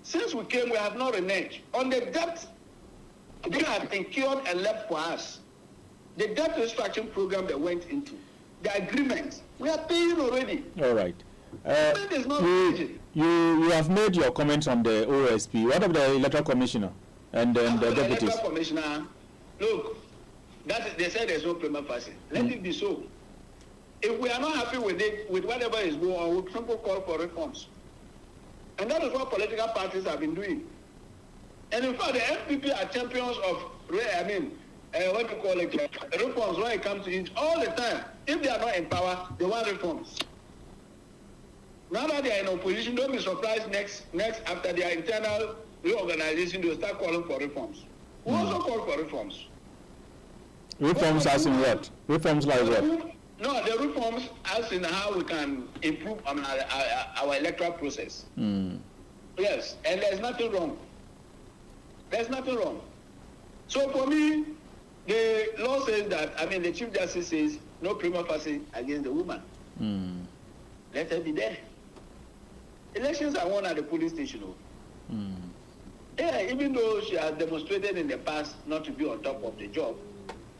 Speaker 7: Since we came, we have not reneged on the debt they have incurred and left for us. The debt restructuring program they went into, the agreement, we are paying already.
Speaker 1: All right.
Speaker 7: You
Speaker 1: have made your comments on the OSP. What of the electoral commissioner and then the deputies?
Speaker 7: The electoral commissioner, look, they said there's no prima facie. Let it be so. If we are not happy with it, with whatever is going on, we'll simply call for reforms. And that is what political parties have been doing. And in fact, the FPP are champions of, what you call it, reforms when it comes to it all the time. If they are not in power, they want reforms. Now that they are in opposition, don't be surprised next after their internal reorganization, they'll start calling for reforms. We also call for reforms.
Speaker 1: Reforms as in what? Reforms like what?
Speaker 7: No, the reforms as in how we can improve on our electoral process. Yes, and there's nothing wrong. There's nothing wrong. So for me, the law says that, the Chief Justice says, no prima facie against the woman. Let her be there. Elections are won at the police station. Yeah, even though she has demonstrated in the past not to be on top of the job,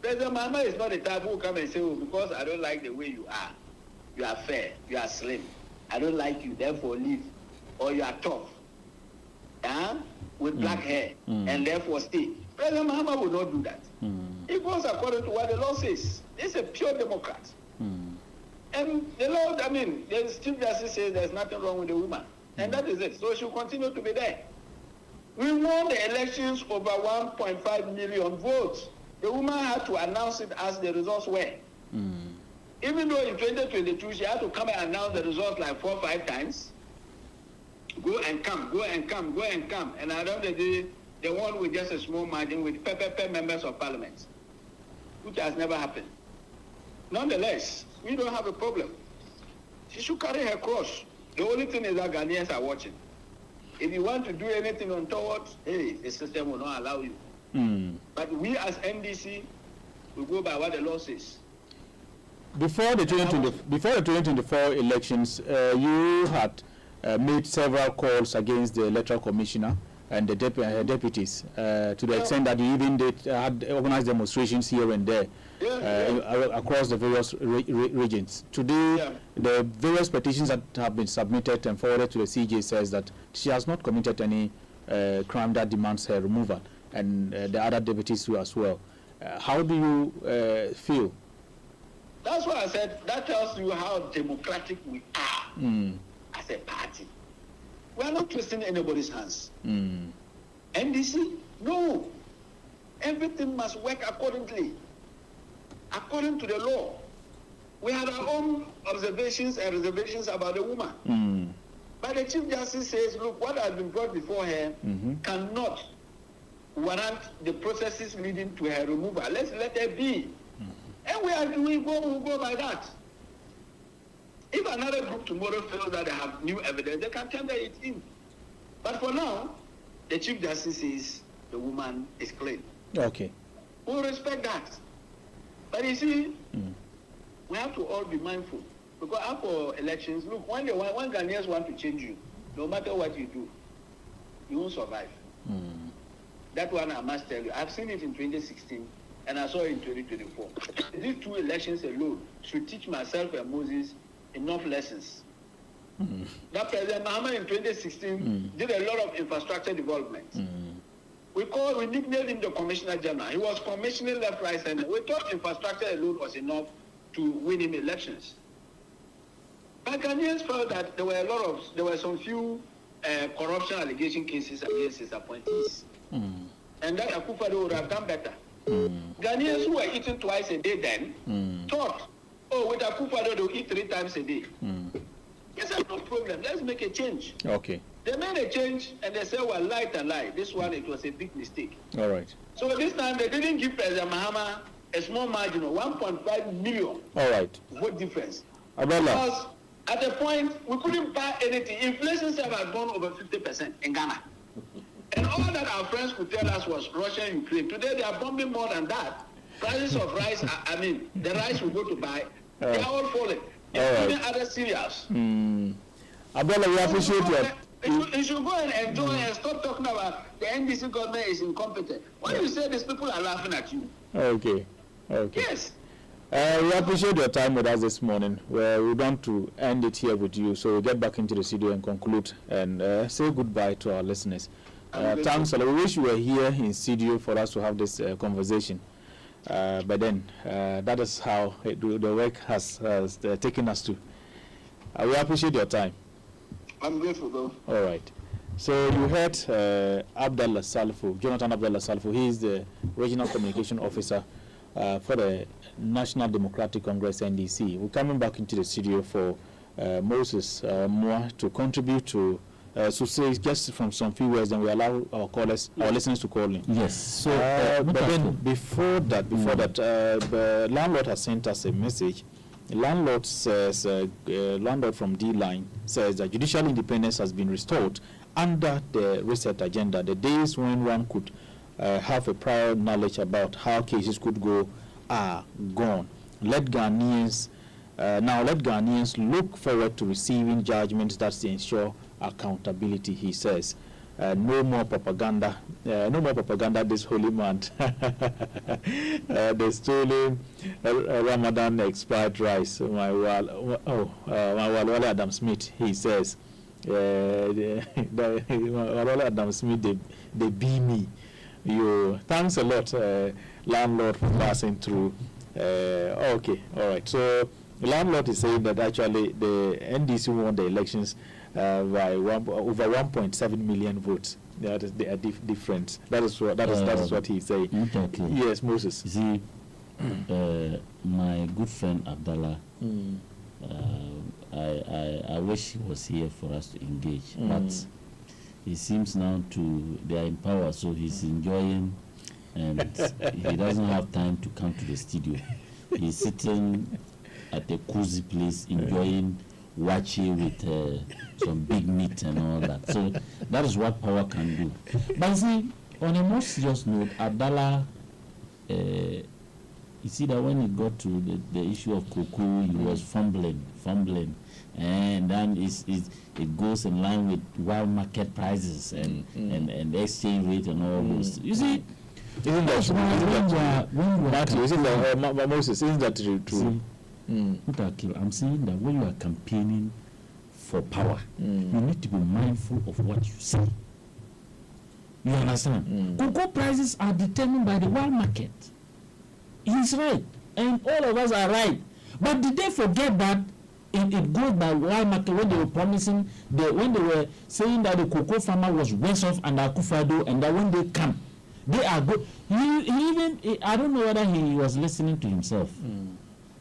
Speaker 7: President Mahama is not the type who will come and say, because I don't like the way you are fair, you are slim, I don't like you, therefore leave, or you are tough, with black hair, and therefore stay. President Mahama will not do that. He goes according to what the law says. He's a pure Democrat. And the law, the Chief Justice says there's nothing wrong with the woman. And that is it. So she'll continue to be there. We won the elections over 1.5 million votes. The woman had to announce it as the results were. Even though in 2022 she had to come and announce the results like 4 or 5 times. Go and come, go and come, go and come. And at the end of the day, they won with just a small margin with PPP members of parliament, which has never happened. Nonetheless, we don't have a problem. She should carry her cross. The only thing is that Ghanaians are watching. If you want to do anything untoward, the system will not allow you. But we as NDC, we go by what the law says.
Speaker 1: Before the 2024 elections, you had made several calls against the electoral commissioner and the deputies, to the extent that you even had organized demonstrations here and there across the various regions. Today, the various petitions that have been submitted and forwarded to the CJ says that she has not committed any crime that demands her removal, and the other deputies too as well. How do you feel?
Speaker 7: That's why I said that tells you how democratic we are as a party. We are not twisting anybody's hands. NDC, no. Everything must work accordingly, according to the law. We have our own observations and reservations about the woman. But the Chief Justice says, look, what has been brought before her cannot warrant the processes leading to her removal. Let's let her be. And we go by that. If another group tomorrow feels that they have new evidence, they can tender it in. But for now, the Chief Justice says the woman is clean.
Speaker 1: Okay.
Speaker 7: We'll respect that. But you see, we have to all be mindful. Because after elections, look, when Ghanaians want to change you, no matter what you do, you won't survive. That one I must tell you. I've seen it in 2016 and I saw it in 2024. These two elections alone should teach myself and Moses enough lessons. That President Mahama in 2016 did a lot of infrastructure development. We nicknamed him the Commissioner General. He was commissioning left, right, center. We thought infrastructure alone was enough to win him elections. But Ghanaians felt that there were some few corruption allegation cases against his appointees. And that Akufo-Addo would have done better. Ghanaians who were eating twice a day then thought, oh, with Akufo-Addo they'll eat 3 times a day. Yes, no problem. Let's make a change.
Speaker 1: Okay.
Speaker 7: They made a change and they said, well, lie and lie. This one, it was a big mistake.
Speaker 1: All right.
Speaker 7: So this time they didn't give President Mahama a small margin of 1.5 million.
Speaker 1: All right.
Speaker 7: What difference?
Speaker 1: Abella.
Speaker 7: Because at the point, we couldn't buy anything. Inflation has gone over 50% in Ghana. And all that our friends could tell us was Russia and Ukraine. Today they are bombing more than that. Prices of rice, the rice we go to buy, they are all falling. Including other cereals.
Speaker 1: Abella, we appreciate you.
Speaker 7: You should go and enjoy and stop talking about the NDC government is incompetent. Why you say these people are laughing at you?
Speaker 1: Okay.
Speaker 7: Yes.
Speaker 1: We appreciate your time with us this morning. We're going to end it here with you, so we'll get back into the studio and conclude and say goodbye to our listeners. Thanks a lot. We wish you were here in studio for us to have this conversation. But then, that is how the work has taken us to. We appreciate your time.
Speaker 7: I'm grateful, though.
Speaker 1: All right. So you heard Abdallah Salfo, Jonathan Abdallah Salfo. He is the Regional Communication Officer for the National Democratic Congress, NDC. We're coming back into the studio for Moses Moore to contribute to so say just from some few words, then we allow our listeners to call in.
Speaker 2: Yes. So,
Speaker 1: but then before that, the landlord has sent us a message. The landlord says, landlord from D-Line says that judicial independence has been restored under the reset agenda. The days when one could have a prior knowledge about how cases could go are gone. Let Ghanaians look forward to receiving judgments that ensure accountability, he says. No more propaganda this holy month. The stolen Ramadan expired rice. My Wale Adam Smith, he says. Wale Adam Smith, they be me. Thanks a lot, landlord, for passing through. Okay, all right. So the landlord is saying that actually the NDC won the elections by over 1.7 million votes. That is the difference. That is what he's saying.
Speaker 2: Exactly.
Speaker 1: Yes, Moses.
Speaker 2: You see, my good friend Abdallah, I wish he was here for us to engage, but he seems now they are in power, so he's enjoying, and he doesn't have time to come to the studio. He's sitting at a cozy place enjoying watching with some big meat and all that. So that is what power can do. But you see, on a more serious note, Abdallah, you see that when it got to the issue of cocoa, he was fumbling, and then it goes in line with wild market prices and the exchange rate and all those. You see,
Speaker 1: Moses, isn't that true?
Speaker 2: I'm saying that when you are campaigning for power, you need to be mindful of what you say. You understand? Cocoa prices are determined by the world market. He's right, and all of us are right. But did they forget that it goes by world market when they were promising, when they were saying that the cocoa farmer was worse off under Akufo-Addo, and that when they come, they are good. I don't know whether he was listening to himself.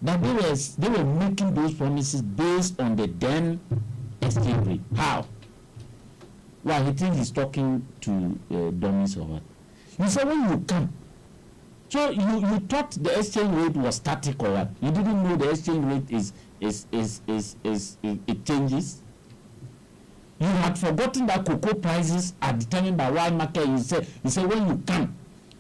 Speaker 2: That they were making those promises based on the then exchange rate. How? Well, he thinks he's talking to dummies or what? You say when you come, so you thought the exchange rate was static or what? You didn't know the exchange rate it changes. You had forgotten that cocoa prices are determined by world market. You say when you come,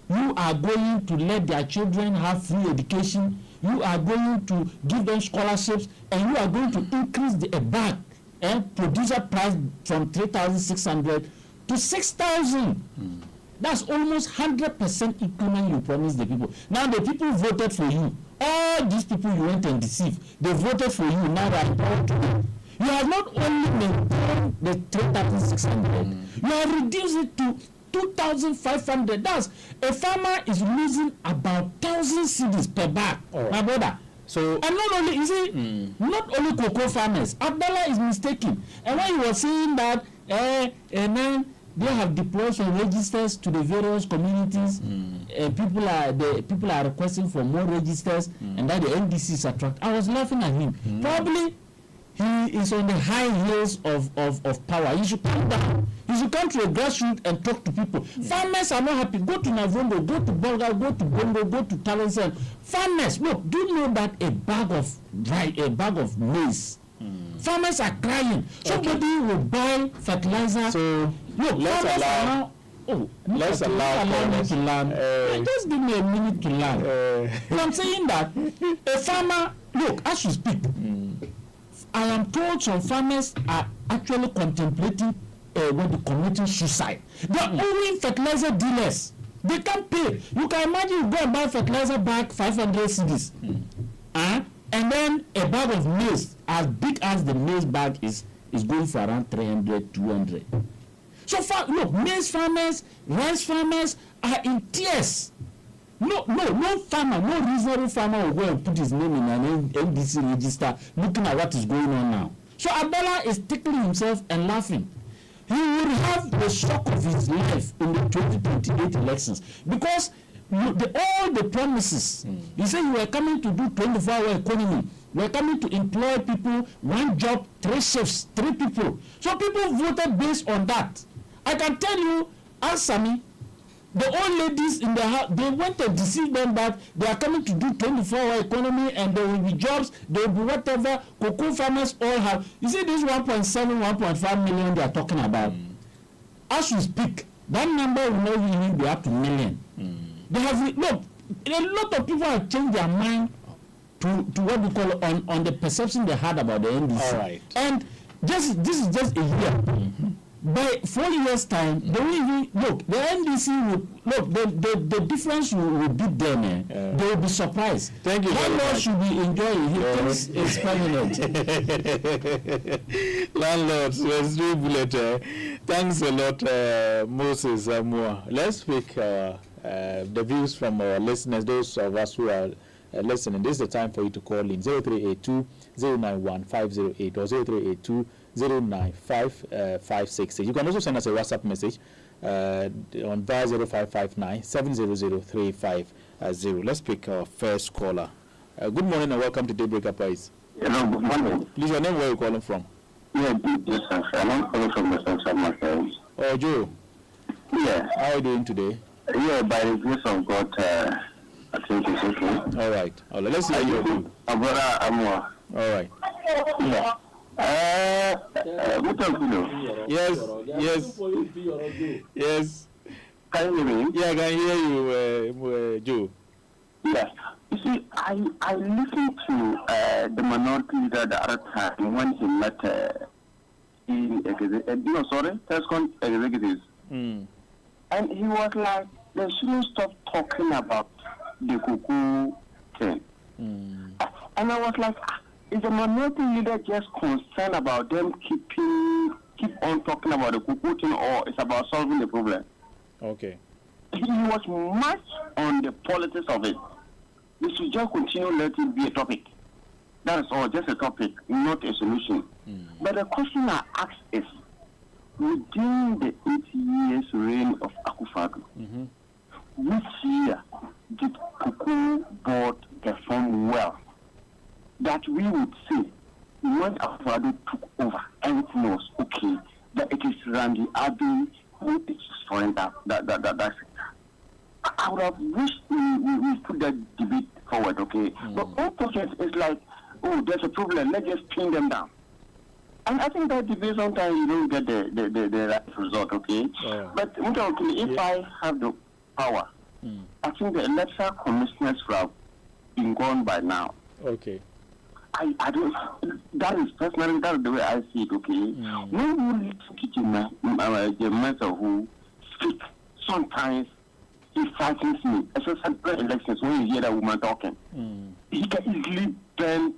Speaker 2: you are going to let their children have free education. You are going to give them scholarships, and you are going to increase the bag and producer price from 3,600 to 6,000. That's almost 100% increment you promised the people. Now the people voted for you. All these people you went and deceived, they voted for you. Now they are proud to you. You have not only maintained the 3,600, you have reduced it to 2,500. That's a farmer is losing about 1,000 cedis per bag, my brother. So and not only not only cocoa farmers. Abdallah is mistaken. And when he was saying that, and then they have deployed some registers to the various communities. People are requesting for more registers, and that the NDC is attract. I was laughing at him. Probably he is on the high heels of power. He should come down. He should come to a grassroots and talk to people. Farmers are not happy. Go to Navongo, go to Bolga, go to Bongo, go to Talensen. Farmers, look, do you know that a bag of maize? Farmers are crying. Somebody will buy fertilizer. So look, let's allow me to learn. Just give me a minute to learn. I'm saying that a farmer, look, as you speak, I am told some farmers are actually contemplating committing suicide. They are owing fertilizer dealers. They can't pay. You can imagine you go and buy fertilizer bag 500 cedis. And then a bag of maize, as big as the maize bag is going for around 300, 200. So look, maize farmers, rice farmers are in tears. No farmer, no reasonable farmer will go and put his name in an NDC register looking at what is going on now. So Abdallah is tickling himself and laughing. He will have the shock of his life in the 2028 elections because all the promises. You say you were coming to do 24-hour economy. You were coming to employ people, one job, 3 shifts, 3 people. So people voted based on that. I can tell you, answer me, the old ladies in the house, they went and deceived them that they are coming to do 24-hour economy and there will be jobs, there will be whatever. Cocoa farmers all have. You see this 1.7, 1.5 million they are talking about. As we speak, that number will not even be up to million. They have, look, a lot of people have changed their mind to what we call on the perception they had about the NDC. All right. And this is just a year. By 4 years' time, they will even look. The NDC will look. The difference will be there, man. They will be surprised. Thank you. Landlord should be enjoying. He thinks it's permanent.
Speaker 1: Landlords, let's do bullet. Thanks a lot, Moses Amua. Let's pick the views from our listeners. Those of us who are listening, this is the time for you to call in 0382 091 508 or 0382 09556. You can also send us a WhatsApp message on via 0559 700 Let's pick our first caller. Good morning and welcome to Daybreak Price.
Speaker 8: Hello, good morning.
Speaker 1: Please, your name, where are you calling from?
Speaker 8: Yeah, Joseph. I'm calling from the Central Market.
Speaker 1: Oh, Joe.
Speaker 8: Yeah.
Speaker 1: How are you doing today?
Speaker 8: Yeah, by the grace of God, I think it's okay.
Speaker 1: All right. Let's hear your view.
Speaker 8: Brother Amwa.
Speaker 1: All right.
Speaker 8: Yeah.
Speaker 1: Yes.
Speaker 8: Can you hear me?
Speaker 1: Yeah, I can hear you, Joe.
Speaker 8: Yeah. You see, I listened to the minority leader the other time when he met Tescon executives. And he was like, they shouldn't stop talking about the cuckoo thing. And I was like, is the minority leader just concerned about them keep on talking about the cuckoo thing, or it's about solving the problem?
Speaker 1: Okay.
Speaker 8: He was much on the politics of it. We should just continue let it be a topic. That is all, just a topic, not a solution. But the question I ask is, within the 80 years reign of Akufo-Addo, which year did Cocoa Board perform well? That we would say, when Akufo-Addo took over, everything was okay. That it is Randy Abbey who is destroying that sector. I would have wished we put that debate forward, okay? But all process is like, oh, there's a problem, let's just pin them down. And I think that debate sometimes you don't get the right result, okay? But if I have the power, I think the electoral commissioners would have been gone by now.
Speaker 1: Okay.
Speaker 8: I don't, that is personally, that's the way I see it, okay? No one needs to get the mentor who speak. Sometimes he frightens me, especially during elections when you hear that woman talking. He can easily burn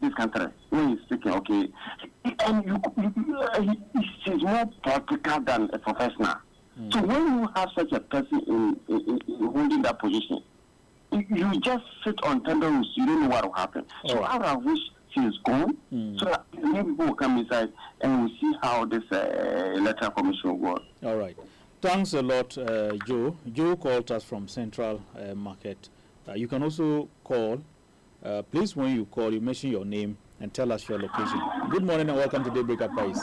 Speaker 8: this country when he's speaking, okay? And he's more practical than a professional. So when you have such a person in holding that position, you just sit on tender hooks, you don't know what will happen. So I wish she is gone, so that new people will come inside and we'll see how this electoral commission will work.
Speaker 1: All right. Thanks a lot, Joe. Joe called us from Central Market. You can also call. Please, when you call, you mention your name and tell us your location. Good morning and welcome to Daybreak Price.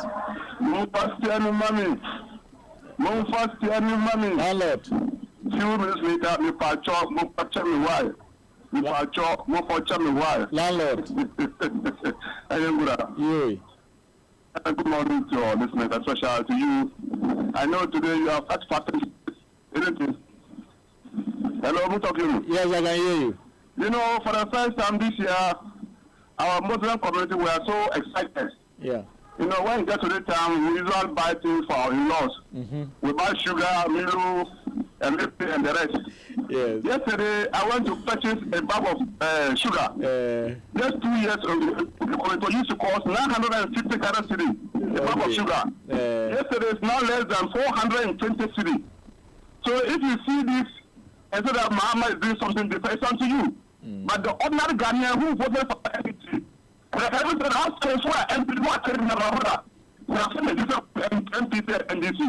Speaker 1: Landlord.
Speaker 8: Few minutes later, me pacho, me pacho me why. Me pacho, me pacho me why.
Speaker 1: Landlord.
Speaker 8: Good morning to our listeners, especially to you. I know today you have such pattern. Hello, who's talking?
Speaker 1: Yes, I can hear you.
Speaker 8: You know, for the first time this year, our Muslim community were so excited.
Speaker 1: Yeah.
Speaker 8: You know, when we get to the time, we usually buy things for our in-laws. We buy sugar, Milo, and the rest.
Speaker 1: Yes.
Speaker 8: Yesterday, I went to purchase a bag of sugar. Just 2 years ago, it used to cost 950 Ghana cedi, a bag of sugar. Yesterday, it's now less than 420 cedi. So if you see this, and so that Muhammad is doing something different, it's on to you. But the ordinary Ghanaian who voted for NPP, and everything else goes for NPP, what is the we have seen a different NPP and NDC.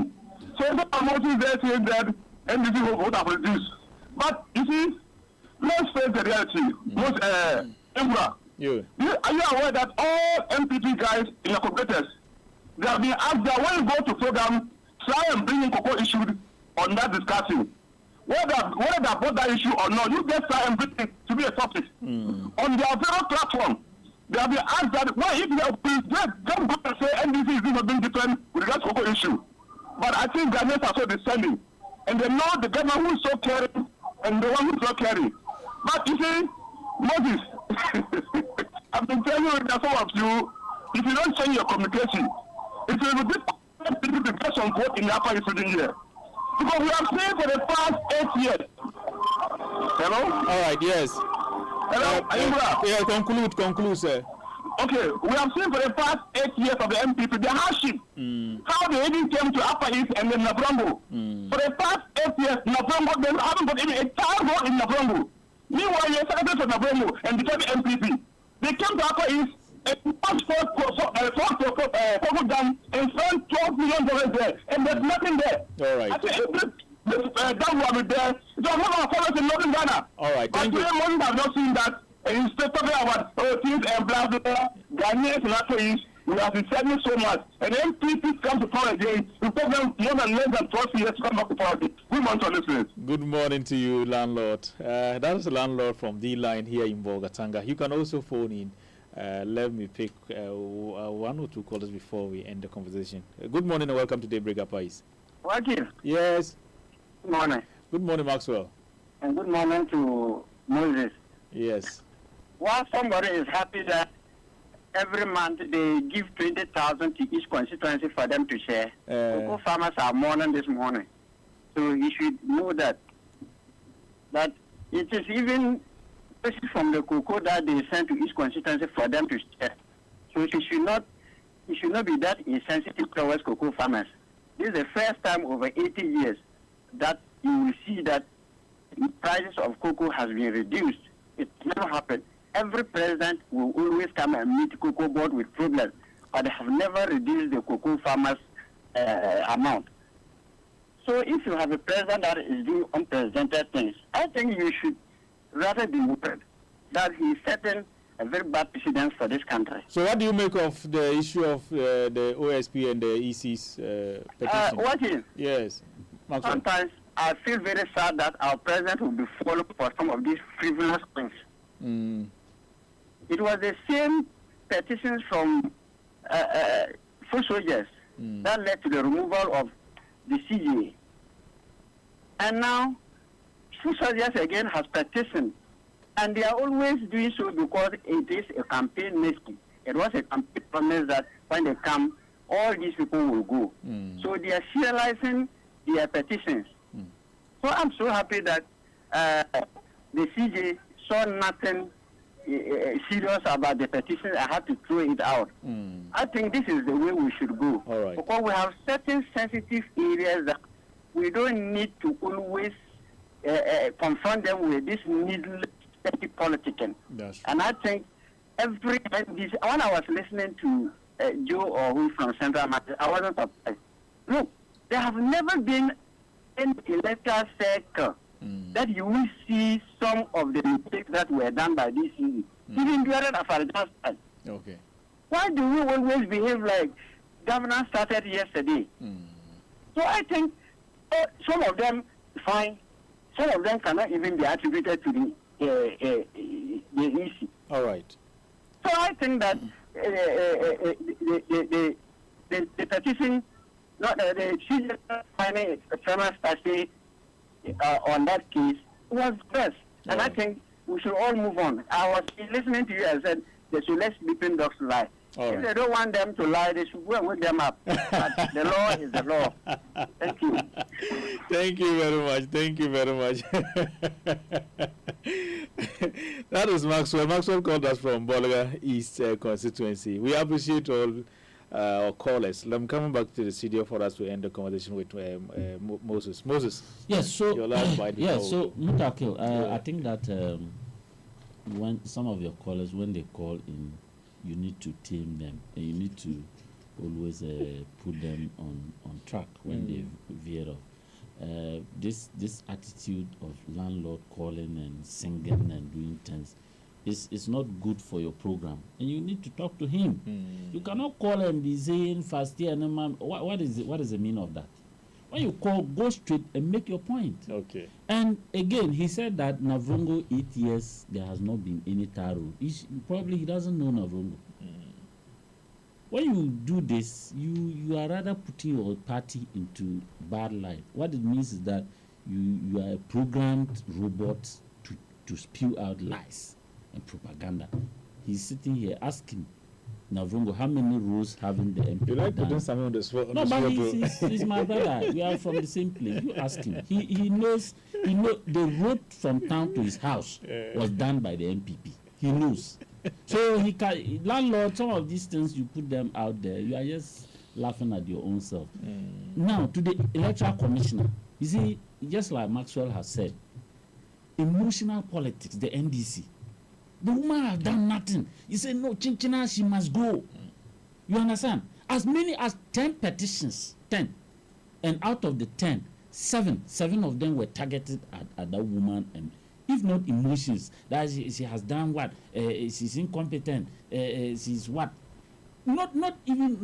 Speaker 8: So the promotion there saying that NDC will vote for reduce. But you see, let's face the reality. Most Emra, are you aware that all NPP guys in the competitors, they have been asked that when you go to program, try and bring in cocoa issued on that discussion. Whether they brought that issue or not, you just try and bring it to be a topic. On their very platform, they have been asked that, well, if you just go and say NDC is not being different with regards to cocoa issue. But I think Ghanaians are so descending. And they know the government who is so caring and the one who is not caring. But you see, Moses, I've been telling you that some of you, if you don't change your communication, it will be difficult people to get some vote in the upper East here. Because we have seen for the past 8 years. Hello?
Speaker 1: All right, yes.
Speaker 8: Hello?
Speaker 1: Conclude, sir.
Speaker 8: Okay, we have seen for the past 8 years of the MPP, the hardship, how they even came to Upper East and then Nabrongo. For the past 8 years, Nabrongo, they haven't got even a child vote in Nabrongo. Meanwhile, you're secretary for Nabrongo and became MPP. They came to Upper East and passed for dam and spent $12 million there, and there's nothing there.
Speaker 1: All right.
Speaker 8: I think this dam will be there. It was not a forest in Northern Ghana.
Speaker 1: All right,
Speaker 8: thank you. But today, have not seen that. Instead talking about things and blah blah, Ghanaians and Upper East, we have been selling so much. And then people come to power again. We took them more than less than 12 years to come back to power again. Good morning to listeners.
Speaker 1: Good morning to you, landlord. That is the landlord from D Line here in Bolgatanga. You can also phone in. Let me pick one or two callers before we end the conversation. Good morning and welcome to Daybreak Price.
Speaker 8: Wakil.
Speaker 1: Yes.
Speaker 8: Good morning.
Speaker 1: Good morning, Maxwell.
Speaker 8: And good morning to Moses.
Speaker 1: Yes.
Speaker 8: While somebody is happy that every month they give 20,000 to each constituency for them to share, cocoa farmers are mourning this morning. So you should know that it is even from the cocoa that they send to each constituency for them to share. So it should not be that insensitive towards cocoa farmers. This is the first time over 80 years that you will see that the prices of cocoa has been reduced. It never happened. Every president will always come and meet cocoa board with problems, but they have never reduced the cocoa farmers' amount. So if you have a president that is doing unprecedented things, I think you should rather be worried that he is setting a very bad precedent for this country.
Speaker 1: So what do you make of the issue of the OSP and the EC's petition?
Speaker 8: What is?
Speaker 1: Yes. Maxwell.
Speaker 8: Sometimes I feel very sad that our president will be followed for some of these frivolous things. It was the same petitions from foot soldiers that led to the removal of the CGA. And now, foot soldiers again has petitioned. And they are always doing so because it is a campaign message. It was a campaign promise that when they come, all these people will go. So they are serializing their petitions. So I'm so happy that the CJ saw nothing serious about the petition. I had to throw it out. I think this is the way we should go.
Speaker 1: All right.
Speaker 8: Because we have certain sensitive areas that we don't need to always confront them with this needless politicking. And I think when I was listening to Joe or who from Central Market, I wasn't surprised. Look, there have never been an electoral circle that you will see some of the mistakes that were done by this CE, even during Afarijan's time.
Speaker 1: Okay.
Speaker 8: Why do we always behave like governance started yesterday? So I think some of them fine, some of them cannot even be attributed to the issue.
Speaker 1: All right.
Speaker 8: So I think that the petition, not the CJ finding a famous study on that case was best. And I think we should all move on. I was listening to you and said they should let sleeping dogs lie. If they don't want them to lie, they should go and wake them up. But the law is the law. Thank you.
Speaker 1: Thank you very much. Thank you very much. That is Maxwell. Maxwell called us from Bolaga East constituency. We appreciate all our callers. I'm coming back to the studio for us to end the conversation with Moses. Moses.
Speaker 2: Yes. So
Speaker 1: your last bite.
Speaker 2: Yes. So Mutakil, I think that when some of your callers, when they call in, you need to tame them, and you need to always put them on track when they veer off. This attitude of landlord calling and singing and doing things is not good for your program, and you need to talk to him. You cannot call and be saying fast year and man. What is the meaning of that? When you call, go straight and make your point.
Speaker 1: Okay.
Speaker 2: And again, he said that Navrongo 8 years there has not been any taro. Probably he doesn't know Navrongo. When you do this, you are rather putting your party into bad light. What it means is that you are a programmed robot to spew out lies and propaganda. He's sitting here asking Navrongo, how many rows having the MP?
Speaker 1: You like putting something on the spot?
Speaker 2: No, but he's my brother. We are from the same place. You ask him. He knows the road from town to his house was done by the MPP. He knows. So he can landlord. Some of these things you put them out there. You are just laughing at your own self. Now to the electoral commissioner. You see, just like Maxwell has said, emotional politics. The NDC. The woman has done nothing. You say, no, Chinchina, she must go. You understand? As many as 10 petitions, 10. And out of the 10, 7 of them were targeted at that woman. And if not emotions, that she has done what? She's incompetent. She's what? Not even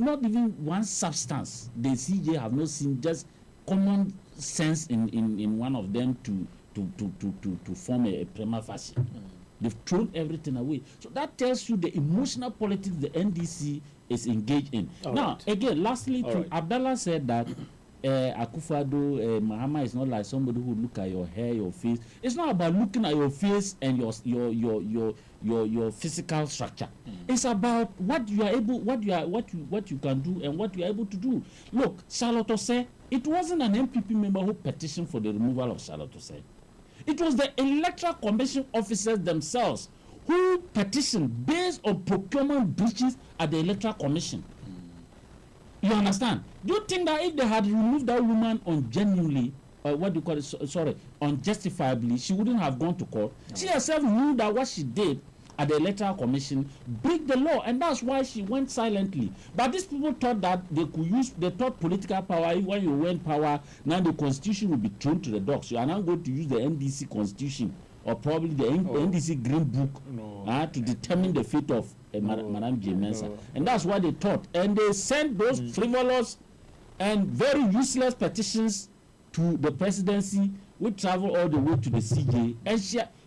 Speaker 2: one substance. The CJ have not seen, just common sense in one of them to form a prima facie. They've thrown everything away. So that tells you the emotional politics the NDC is engaged in. Again, lastly, Abdallah said that Akufo-Addo, Mahama is not like somebody who look at your hair, your face. It's not about looking at your face and your physical structure. It's about what you are able, what you can do and what you are able to do. Look, Charlotte Osei, it wasn't an MPP member who petitioned for the removal of Charlotte Osei. It was the Electoral Commission officers themselves who petitioned based on procurement breaches at the Electoral Commission. You understand? Do you think that if they had removed that woman genuinely, what do you call it? Unjustifiably, she wouldn't have gone to court. No. She herself knew that what she did at the Electoral Commission break the law, and that's why she went silently. But these people thought that they thought political power, when you win power, now the constitution will be thrown to the dogs. You are now going to use the NDC constitution or probably the NDC Green Book to determine the fate of Madame J. Mensah. And that's what they thought. And they sent those frivolous and very useless petitions to the presidency, which travel all the way to the CJ. And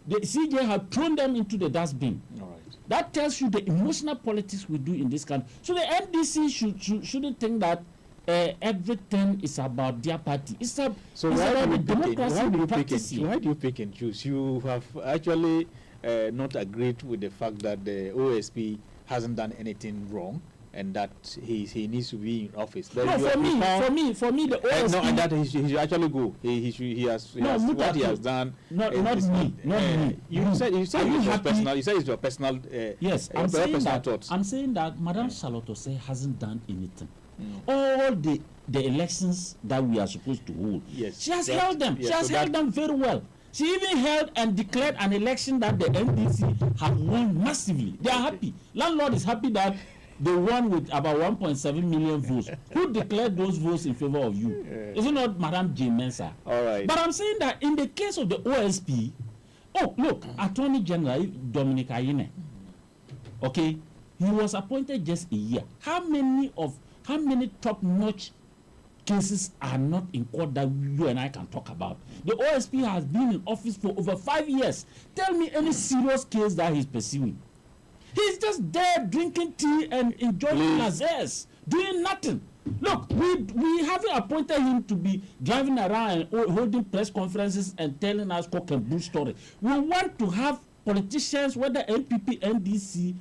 Speaker 2: the CJ have thrown them into the dustbin. All right. That tells you the emotional politics we do in this country. So the NDC shouldn't think that everything is about their party. It's about the democracy we practice.
Speaker 1: Why do you pick and choose? You have actually not agreed with the fact that the OSP hasn't done anything wrong, and that he needs to be in office.
Speaker 2: No, for me, the OSP.
Speaker 1: No, and that he should actually go. He has what he has done.
Speaker 2: Not me.
Speaker 1: You said it's your personal. You said it's your personal.
Speaker 2: Yes, I'm saying that Madame Charlotte Osei hasn't done anything. All the elections that we are supposed to hold, she has held them. She has held them very well. She even held and declared an election that the NDC have won massively. They are happy. Landlord is happy that they won with about 1.7 million votes. Who declared those votes in favor of you? Is it not Madame J. Mensah?
Speaker 1: All right.
Speaker 2: But I'm saying that in the case of the OSP, look, Attorney General Dominic Ayine, okay, he was appointed just a year. How many top-notch cases are not in court that you and I can talk about? The OSP has been in office for over 5 years. Tell me any serious case that he's pursuing. He's just there drinking tea and enjoying lazars, doing nothing. Look, we haven't appointed him to be driving around and holding press conferences and telling us cock and bull story. We want to have politicians, whether NPP, NDC,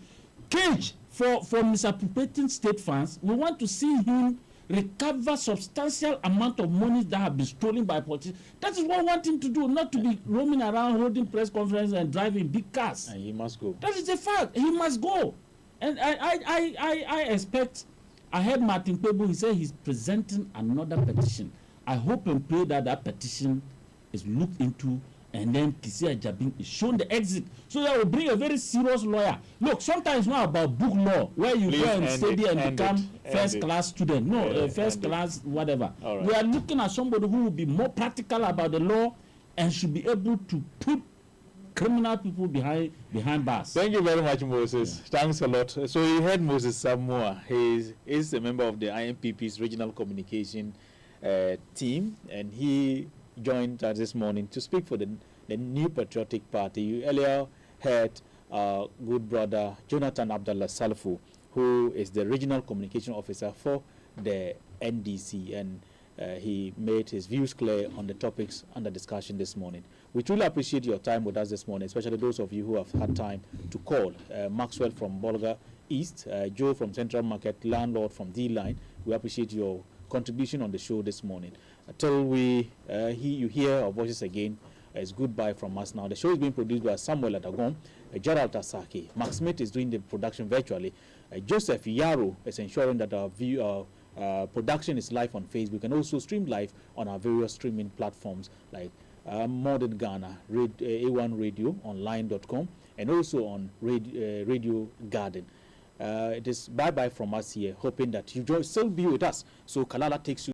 Speaker 2: cage for misappropriating state funds. We want to see him recover substantial amount of money that have been stolen by politicians. That is what we want him to do, not to be roaming around holding press conferences and driving big cars.
Speaker 1: And he must go.
Speaker 2: That is the fact. He must go. And I expect, I heard Martin Pebo, he said he's presenting another petition. I hope and pray that petition is looked into, and then Kisia Jabin is shown the exit, so that will bring a very serious lawyer. Look, sometimes it's not about book law, where you go and study and become first-class student. No, first-class whatever. Right. We are looking at somebody who will be more practical about the law and should be able to put criminal people behind bars.
Speaker 1: Thank you very much, Moses. Yeah. Thanks a lot. So you heard Moses Samoa. He is a member of the IMPP's regional communication team, and he joined us this morning to speak for the New Patriotic Party. You earlier heard good brother Jonathan Abdullah Salfu, who is the regional communication officer for the NDC, and he made his views clear on the topics under discussion this morning. We truly appreciate your time with us this morning, especially those of you who have had time to call. Maxwell from Bolga East, Joe from Central Market, Landlord from D-Line. We appreciate your contribution on the show this morning. Until you hear our voices again, it's goodbye from us now. The show is being produced by Samuel Adagon, Gerald Tasaki. Max Smith is doing the production virtually. Joseph Yaro is ensuring that our production is live on Facebook and also streamed live on our various streaming platforms like Modern Ghana, A1 Radio, online.com, and also on Radio Garden. It is bye-bye from us here, hoping that you still be with us. So Kalala takes you